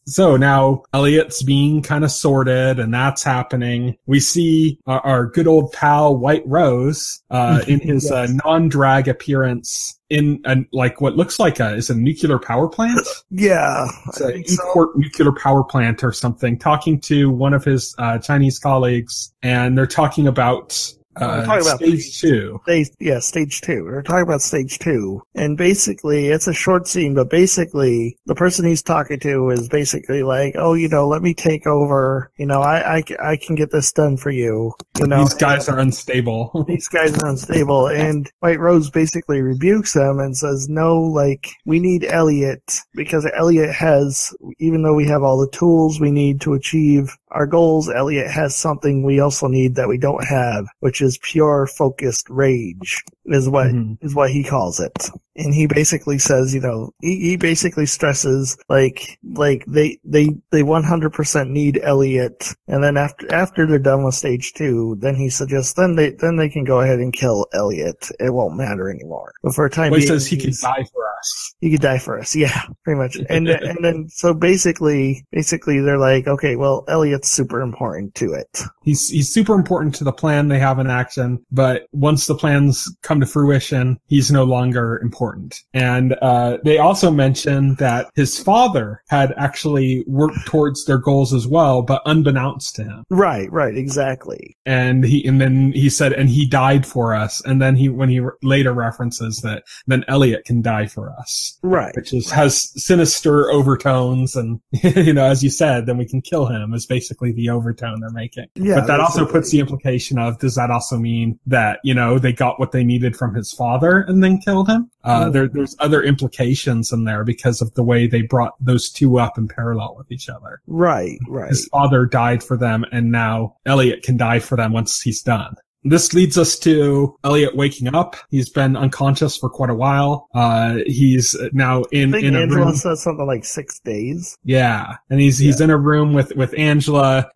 So now Elliot's being kind of sorted, and that's happening. We see our good old pal White Rose, in his non-drag appearance in like what looks like is a nuclear power plant. Yeah, it's an import nuclear power plant or something. Talking to one of his Chinese colleagues, and they're talking about We're talking about stage 2. Stage 2. We're talking about stage 2. And basically, it's a short scene, but basically, the person he's talking to is basically like, oh, let me take over. I can get this done for you. These guys are unstable. These guys are unstable. And White Rose basically rebukes them and says, no, we need Elliot, because Elliot has, even though we have all the tools we need to achieve our goals, Elliot has something we also need that we don't have, which is pure focused rage, is what he calls it. And he basically says, he basically stresses they 100% need Elliot. And then after they're done with stage 2, then he suggests then they can go ahead and kill Elliot. It won't matter anymore. But for a time being, he says he can die for us. He could die for us. Yeah, pretty much. And then so basically they're like, okay, well, Elliot's super important to it. He's super important to the plan they have in action, but once the plans come to fruition, he's no longer important. And they also mention that his father had actually worked towards their goals as well, but unbeknownst to him. Right, exactly. And then he said, and he died for us. And then when he later references that, then Elliot can die for us. Right. Which has sinister overtones. And, as you said, then we can kill him is basically the overtone they're making. Yeah, but that also puts the implication of, does that also mean that, they got what they needed from his father and then killed him? There's other implications in there because of the way they brought those two up in parallel with each other. Right. His father died for them, and now Elliot can die for them once he's done. This leads us to Elliot waking up. He's been unconscious for quite a while. He's now in a room. Angela says something like 6 days. Yeah. And he's in a room with Angela.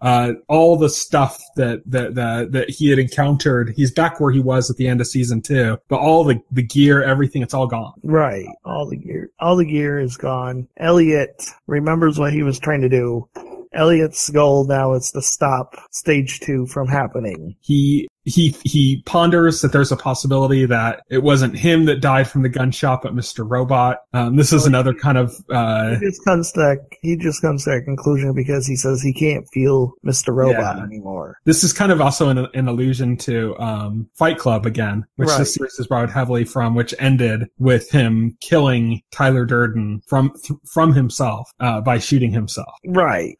All the stuff that he had encountered, he's back where he was at the end of season 2. But all the gear, everything, it's all gone. Right. All the gear is gone. Elliot remembers what he was trying to do. Elliot's goal now is to stop stage 2 from happening. He ponders that there's a possibility that it wasn't him that died from the gun shot, but Mr. Robot. This is another kind of, he just comes to that conclusion because he says he can't feel Mr. Robot anymore. This is kind of also an allusion to, Fight Club again, which this series is borrowed heavily from, which ended with him killing Tyler Durden from himself, by shooting himself. Right.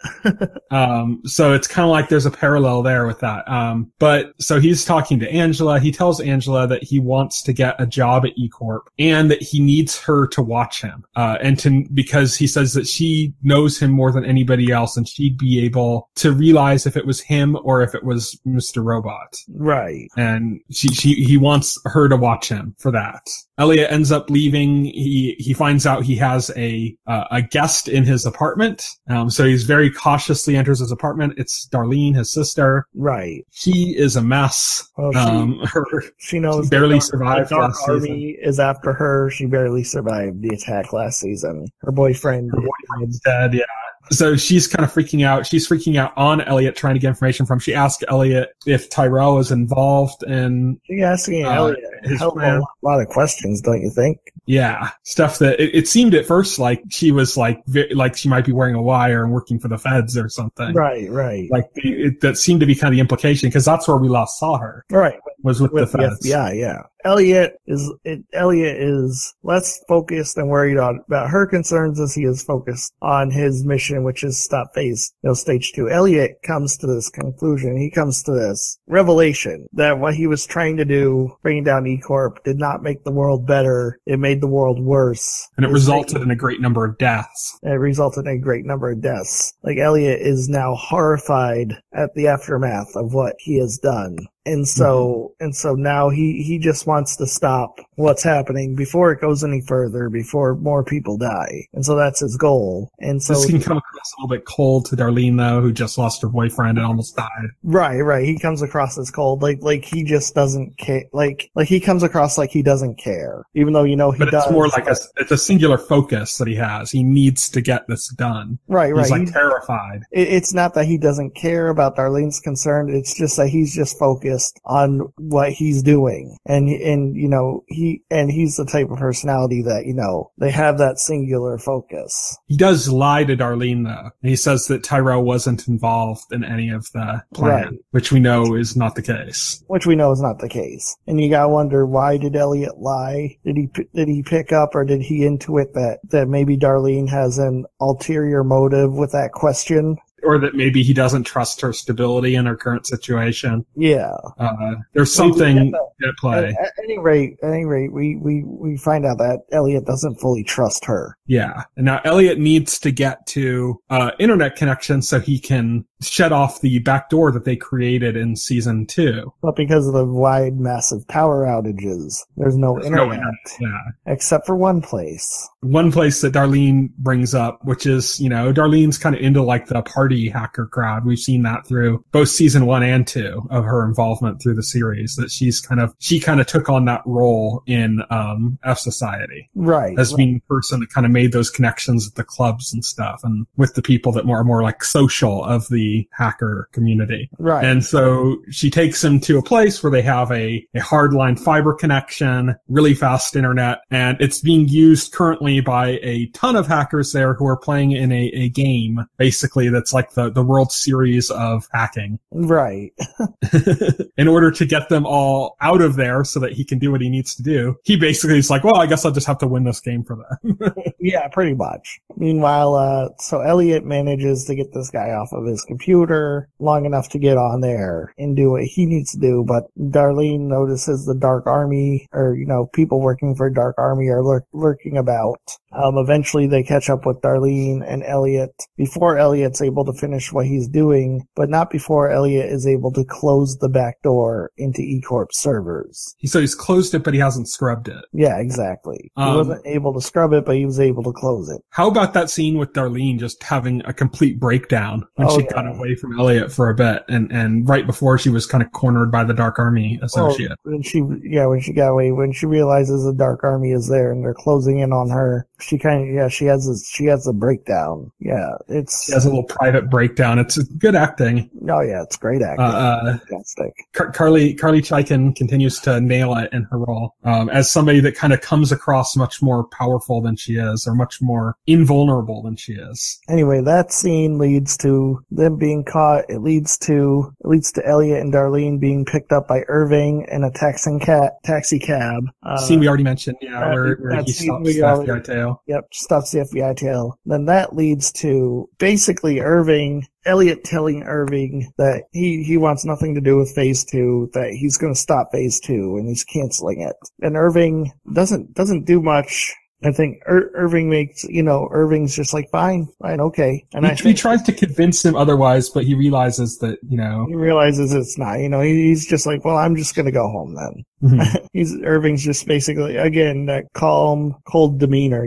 So it's kind of like there's a parallel there with that. But so he's talking to Angela. He tells Angela that he wants to get a job at E Corp and that he needs her to watch him. Because he says that she knows him more than anybody else and she'd be able to realize if it was him or if it was Mr. Robot. Right. And he wants her to watch him for that. Elliot ends up leaving. He finds out he has a guest in his apartment. So he's very cautiously enters his apartment. It's Darlene, his sister. Right. She is a mess. Well, she knows she barely survived the Dark last Army season. Is after her. She barely survived the attack last season. Her boyfriend's dead. Yeah. So she's kind of freaking out. She's freaking out on Elliot, trying to get information from him. She asked Elliot if Tyrell was involved in. She's asking Elliot a lot of questions, don't you think? Yeah, stuff that it seemed at first like she was like she might be wearing a wire and working for the feds or something. Right. Like that seemed to be kind of the implication because that's where we last saw her. Right. Was with the feds. Yeah. Elliot is less focused and worried about her concerns as he is focused on his mission, which is stop stage 2. Elliot comes to this conclusion. He comes to this revelation that what he was trying to do, bringing down E Corp, did not make the world better. It made the world worse. And it resulted in a great number of deaths. Like Elliot is now horrified at the aftermath of what he has done. And so now he just wants to stop what's happening before it goes any further, before more people die. And so that's his goal. And so this can come across a little bit cold to Darlene though, who just lost her boyfriend and almost died. Right. He comes across as cold, like he just doesn't care. Like he comes across like he doesn't care, even though he does. But it's more like it's a singular focus that he has. He needs to get this done. Right. He's like terrified. It's not that he doesn't care about Darlene's concern. It's just that he's just focused focused on what he's doing. And he's the type of personality that, they have that singular focus. He does lie to Darlene, though. He says that Tyrell wasn't involved in any of the plan, Right. which we know is not the case. Which we know is not the case. And you gotta wonder, why did Elliot lie? Did he pick up, or did he intuit that maybe Darlene has an ulterior motive with that question? Or that maybe he doesn't trust her stability in her current situation. Yeah. There's something at play. At any rate, we find out that Elliot doesn't fully trust her. Yeah. And now Elliot needs to get to internet connection so he can shut off the back door that they created in season 2. But because of the wide, massive power outages, there's no internet. Yeah. Except for one place. One place that Darlene brings up, which is, Darlene's kind of into like the party hacker crowd. We've seen that through both season 1 and 2 of her involvement through the series, that she kind of took on that role in F Society. Right. As being the person that kind of made those connections with the clubs and stuff, and with the people that are more like social of the hacker community. Right. And so she takes him to a place where they have a hardline fiber connection, really fast internet, and it's being used currently by a ton of hackers there who are playing in a game, basically, that's like the World Series of hacking. Right. In order to get them all out of there so that he can do what he needs to do, he basically is like, well, I guess I'll just have to win this game for them. Yeah, pretty much. Meanwhile, so Elliot manages to get this guy off of his computer long enough to get on there and do what he needs to do, but Darlene notices the Dark Army, or, people working for Dark Army are lurking about. Eventually they catch up with Darlene and Elliot before Elliot's able to finish what he's doing, but not before Elliot is able to close the back door into E-Corp servers. So he's closed it, but he hasn't scrubbed it. Yeah, exactly. He wasn't able to scrub it, but he was able to close it. How about that scene with Darlene just having a complete breakdown when she got away from Elliot for a bit, and right before she was kind of cornered by the Dark Army associate? When she got away, when she realizes the Dark Army is there and they're closing in on her, she has a breakdown. Yeah, she has a little private breakdown. It's good acting. Oh yeah, it's great acting. Fantastic. Carly Chaikin continues to nail it in her role as somebody that kind of comes across much more powerful than she is, or much more invulnerable than she is. Anyway, that scene leads to them being caught. It leads to Elliot and Darlene being picked up by Irving in a taxi cab. Scene we already mentioned, where he stops the FBI tail. Yep, stops the FBI tail. Then that leads to basically Elliot telling Irving that he wants nothing to do with phase 2, that he's going to stop phase 2 and he's canceling it. And Irving doesn't do much. I think Irving Irving's just like, fine, okay. And he tries to convince him otherwise, but he realizes that, he realizes it's not, he's just like, well, I'm just going to go home then. Mm-hmm. Irving's just basically, again, that calm, cold demeanor,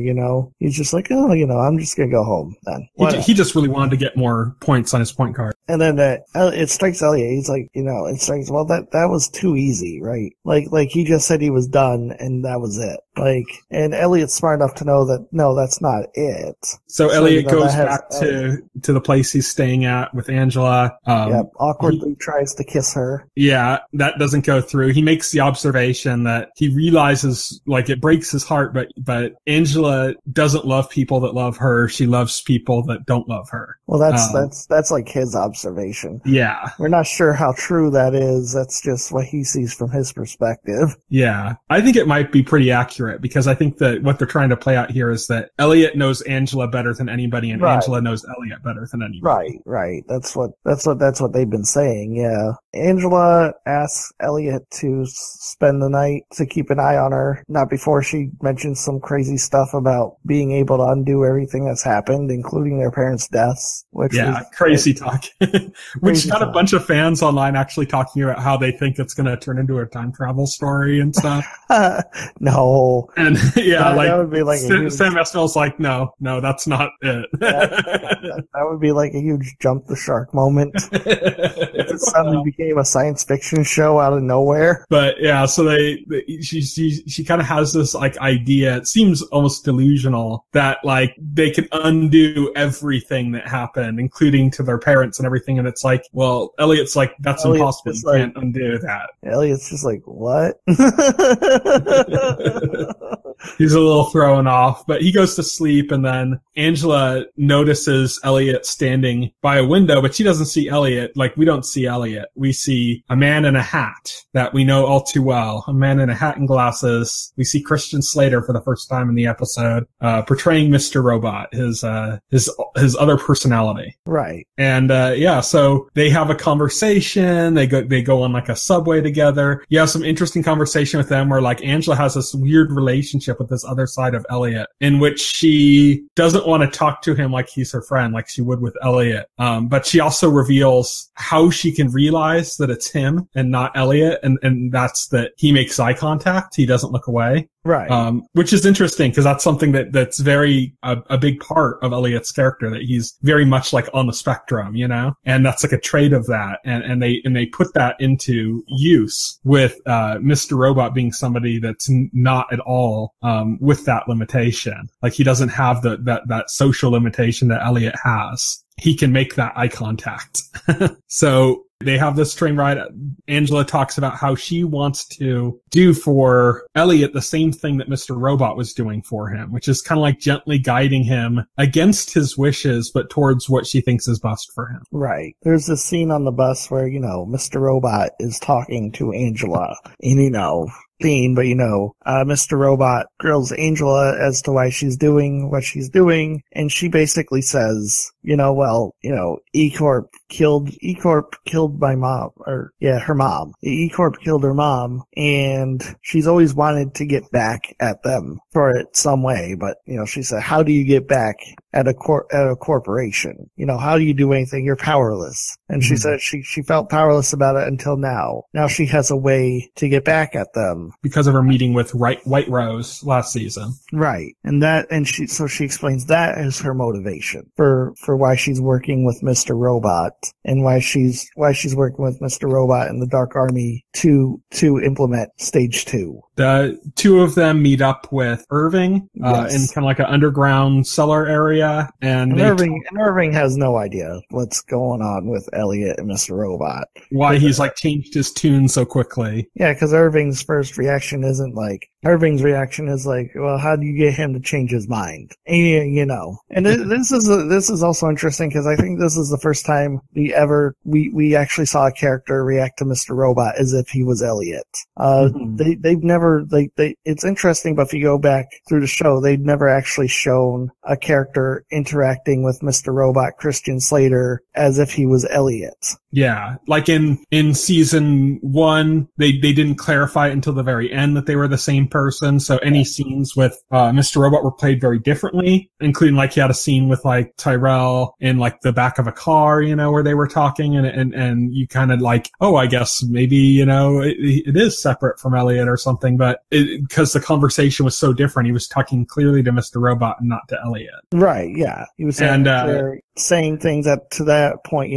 He's just like, I'm just going to go home then. He just really wanted to get more points on his point card. And then it strikes Elliot. He's like, well, that was too easy, right? Like he just said he was done and that was it. And Elliot's smart enough to know that, no, that's not it. So Elliot goes back to the place he's staying at with Angela. Awkwardly tries to kiss her. Yeah, that doesn't go through. He makes the observation that he realizes, it breaks his heart, but Angela doesn't love people that love her. She loves people that don't love her. Well, that's like his observation. Yeah. We're not sure how true that is. That's just what he sees from his perspective. Yeah. I think it might be pretty accurate, because I think that what they're trying to play out here is that Elliot knows Angela better than anybody, and Angela knows Elliot better than anybody. Right. That's what they've been saying. Yeah. Angela asks Elliot to spend the night, to keep an eye on her, not before she mentions some crazy stuff about being able to undo everything that's happened, including their parents' deaths. Crazy talk. Which got a bunch of fans online actually talking about how they think it's going to turn into a time travel story and stuff. No. And that would be like Sam Esmail's like, no, that's not it. that would be like a huge jump the shark moment. It suddenly became a science fiction show out of nowhere. But Yeah, so she kind of has this like idea. It seems almost delusional that like they can undo everything that happened, including to their parents and everything. And it's like, well, Elliot's like, that's impossible. You can't undo that. Elliot's just like, what? He's a little thrown off, but he goes to sleep, and then Angela notices Elliot standing by a window, but she doesn't see Elliot. Like, we don't see Elliot. We see a man in a hat that we know all too well. A man in a hat and glasses. We see Christian Slater for the first time in the episode, portraying Mr. Robot, his other personality. Right. And, so they have a conversation. They go on like a subway together. You have some interesting conversation with them where like Angela has this weird relationship with this other side of Elliot in which she doesn't want to talk to him like he's her friend, like she would with Elliot. But she also reveals how she can realize that it's him and not Elliot. And that's that he makes eye contact. He doesn't look away. Right. Which is interesting because that's something that's very, a big part of Elliot's character, that he's very much like on the spectrum, you know, and that's like a trait of that. And they put that into use with, Mr. Robot being somebody that's not at all, with that limitation. Like he doesn't have that social limitation that Elliot has. He can make that eye contact. So they have this train ride. Angela talks about how she wants to do for Elliot the same thing that Mr. Robot was doing for him, which is kind of like gently guiding him against his wishes, but towards what she thinks is best for him. Right. There's this scene on the bus where, Mr. Robot is talking to Angela and, but Mr. Robot grills Angela as to why she's doing what she's doing, and she basically says, E-Corp killed my mom, her mom. E-Corp killed her mom, and she's always wanted to get back at them for it some way, but, she said, how do you get back at a corporation? How do you do anything? You're powerless. And she said she felt powerless about it until now. Now she has a way to get back at them. Because of her meeting with White Rose last season. Right. And she explains that as her motivation for why she's working with Mr. Robot and why she's working with Mr. Robot and the Dark Army to implement Stage 2. The two of them meet up with Irving, in kind of like an underground cellar area. And Irving has no idea what's going on with Elliot and Mr. Robot. Why he's like changed his tune so quickly. Yeah, because Irving's first reaction isn't like, Irving's reaction is like, well, how do you get him to change his mind? And, and this is also interesting because I think this is the first time we actually saw a character react to Mr. Robot as if he was Elliot. They've never, it's interesting, but if you go back through the show, they've never actually shown a character interacting with Mr. Robot, Christian Slater, as if he was Elliot. Yeah. Like in season 1, they didn't clarify it until the very end that they were the same person. So any scenes with, Mr. Robot were played very differently, including like he had a scene with like Tyrell in like the back of a car, where they were talking and you kind of like, oh, I guess maybe, it is separate from Elliot or something, but because the conversation was so different, he was talking clearly to Mr. Robot and not to Elliot. Right. Yeah. He was saying things to that point,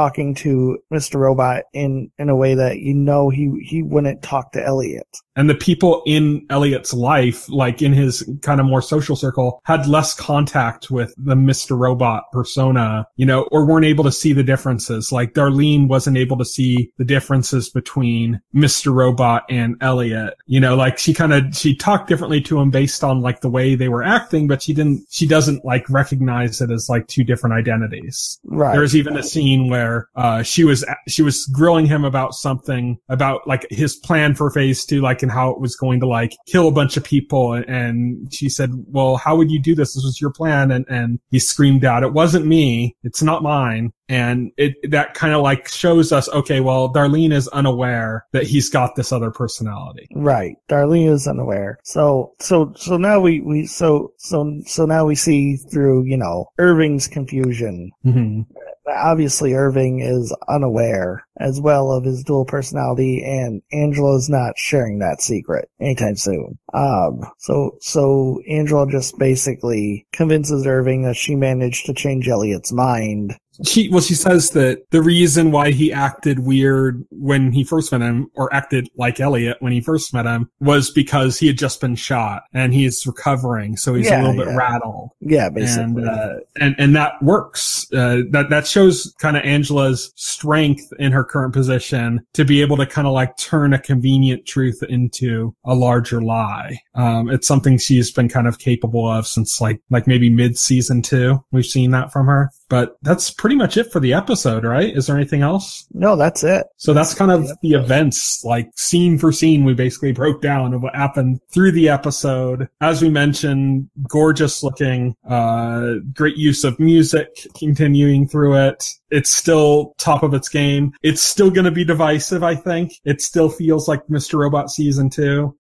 talking to Mr. Robot in a way that, he wouldn't talk to Elliot. And the people in Elliot's life, like in his kind of more social circle, had less contact with the Mr. Robot persona, or weren't able to see the differences. Like Darlene wasn't able to see the differences between Mr. Robot and Elliot. Like she talked differently to him based on like the way they were acting, but she doesn't like recognize it as like two different identities. Right. There's even a scene where, she was grilling him about something about like his plan for phase 2, like, and how it was going to like kill a bunch of people. And she said, well, how would you do this? This was your plan. And he screamed out, it wasn't me. It's not mine. And that kind of like shows us, okay, well, Darlene is unaware that he's got this other personality. Right. Darlene is unaware. So now now we see through, Irving's confusion. Mm-hmm. Obviously, Irving is unaware as well of his dual personality, and Angela's not sharing that secret anytime soon. So Angela just basically convinces Irving that she managed to change Elliot's mind She says that the reason why he acted weird when he first met him, or acted like Elliot when he first met him, was because he had just been shot and he's recovering, so he's a little bit rattled. Yeah, basically. And that works. That shows kind of Angela's strength in her current position to be able to kind of like turn a convenient truth into a larger lie. It's something she's been kind of capable of since like maybe mid-season 2. We've seen that from her. But that's pretty much it for the episode, right? Is there anything else? No, that's it. So that's kind of the events, like scene for scene, we basically broke down of what happened through the episode. As we mentioned, gorgeous looking, great use of music continuing through it. It's still top of its game. It's still going to be divisive, I think. It still feels like Mr. Robot season 2,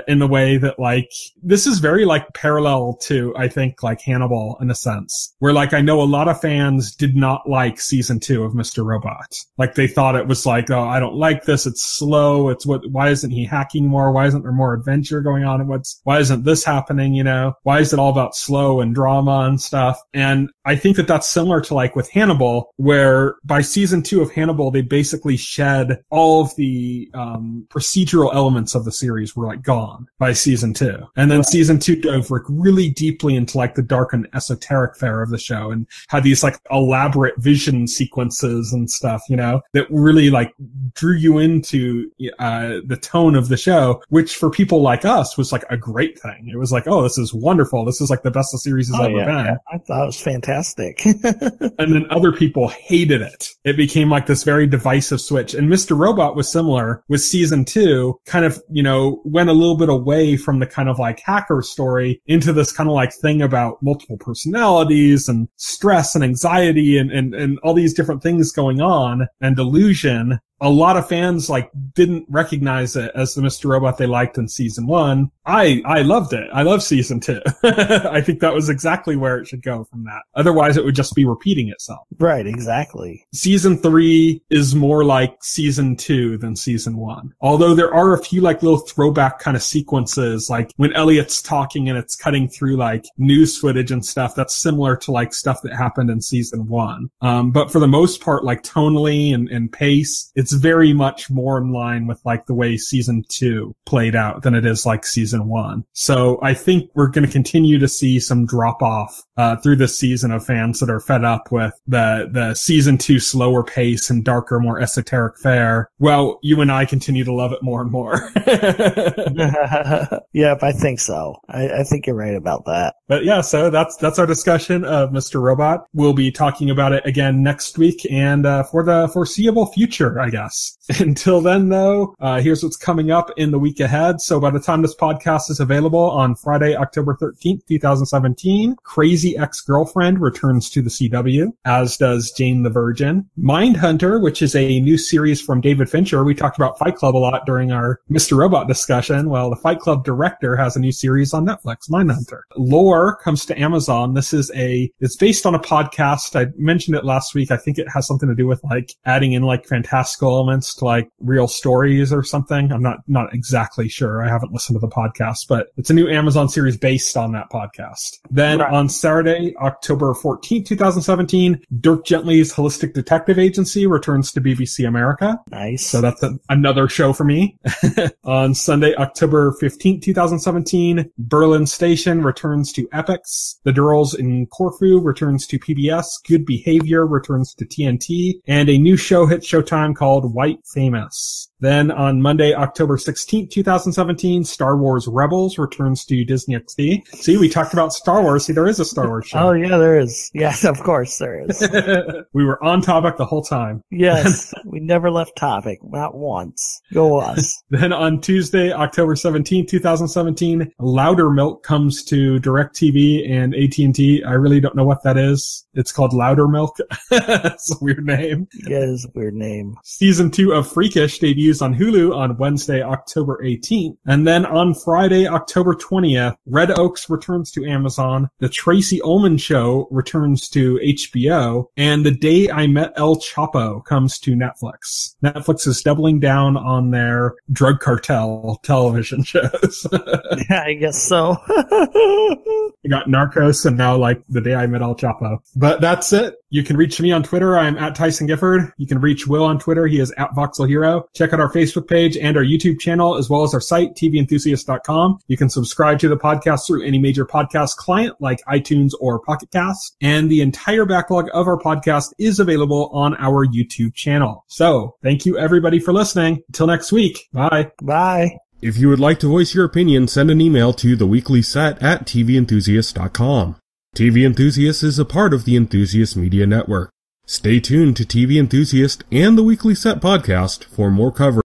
in the way that like, this is very like parallel to, I think, like Hannibal in a sense, where like I know a lot of fans did not like season 2 of Mr. Robot. Like they thought it was like, oh, I don't like this. It's slow. Why isn't he hacking more? Why isn't there more adventure going on? Why isn't this happening? You know, why is it all about slow and drama and stuff? And I think that that's similar to like with Hannibal, where by season 2 of Hannibal, they basically shed all of the, procedural elements of the series were like gone by season 2. And then season 2 dove like really deeply into like the dark and esoteric fare of the show and had these like elaborate vision sequences and stuff, you know, that really like drew you into the tone of the show, which for people like us was like a great thing. It was like, oh, this is wonderful. This is like the best the series has ever been. Yeah. I thought it was fantastic. And then other people hated it. It became like this very divisive switch. And Mr. Robot was similar with season 2, kind of, you know, went a little bit away from the kind of like hacker story into this kind of like thing about multiple personalities and stress and anxiety and all these different things going on and delusion. A lot of fans like didn't recognize it as the Mr. Robot they liked in season 1. I loved it. I love season 2. I think that was exactly where it should go from that. Otherwise it would just be repeating itself. Right, exactly. Season 3 is more like season 2 than season 1. Although there are a few like little throwback kind of sequences, like when Elliot's talking and it's cutting through like news footage and stuff that's similar to like stuff that happened in season 1. But for the most part, like tonally and pace, it's very much more in line with like the way season 2 played out than it is like season 1. So I think we're going to continue to see some drop off through this season of fans that are fed up with the season 2 slower pace and darker, more esoteric fare. Well, you and I continue to love it more and more. Yep, I think so. I think you're right about that. But yeah, so that's our discussion of Mr. Robot. We'll be talking about it again next week and for the foreseeable future, I guess. Until then, though, here's what's coming up in the week ahead. So by the time this podcast is available on Friday, October 13th, 2017, Crazy Ex-Girlfriend returns to the CW, as does Jane the Virgin. Mindhunter, which is a new series from David Fincher. We talked about Fight Club a lot during our Mr. Robot discussion. Well, the Fight Club director has a new series on Netflix, Mindhunter. Lore comes to Amazon. It's based on a podcast. I mentioned it last week. I think it has something to do with like adding in like fantastical elements to like real stories or something. I'm not exactly sure. I haven't listened to the podcast, but it's a new Amazon series based on that podcast. Then on Saturday, October 14th, 2017, Dirk Gently's Holistic Detective Agency returns to BBC America. Nice. So that's another show for me. On Sunday, October 15th, 2017, Berlin Station returns to Epix. The Girls in Corfu returns to PBS. Good Behavior returns to TNT. And a new show hits Showtime called White Famous. Then on Monday, October 16th, 2017, Star Wars Rebels returns to Disney XD. See, we talked about Star Wars. See, there is a Star Wars show. Oh, yeah, there is. Yes, of course there is. We were on topic the whole time. Yes, we never left topic. Not once. Go us. Then on Tuesday, October 17th, 2017, Louder Milk comes to DirecTV and AT&T. I really don't know what that is. It's called Louder Milk. It's a weird name. Yeah, it is a weird name. Season 2 of Freakish debuts debuts on Hulu on Wednesday, October 18th. And then on Friday, October 20th, Red Oaks returns to Amazon. The Tracy Ullman Show returns to HBO. And The Day I Met El Chapo comes to Netflix. Netflix is doubling down on their drug cartel television shows. Yeah, I guess so. You got Narcos and now like The Day I Met El Chapo. But that's it. You can reach me on Twitter. I'm at Tyson Gifford. You can reach Will on Twitter. He is at Voxel Hero. Check out our Facebook page and our YouTube channel, as well as our site, TVEnthusiast.com. You can subscribe to the podcast through any major podcast client like iTunes or Pocket Cast. And the entire backlog of our podcast is available on our YouTube channel. So thank you everybody for listening. Until next week. Bye. Bye. If you would like to voice your opinion, send an email to theweeklyset@TVEnthusiast.com. TV Enthusiast is a part of the Enthusiast Media Network. Stay tuned to TV Enthusiast and the Weekly Set podcast for more coverage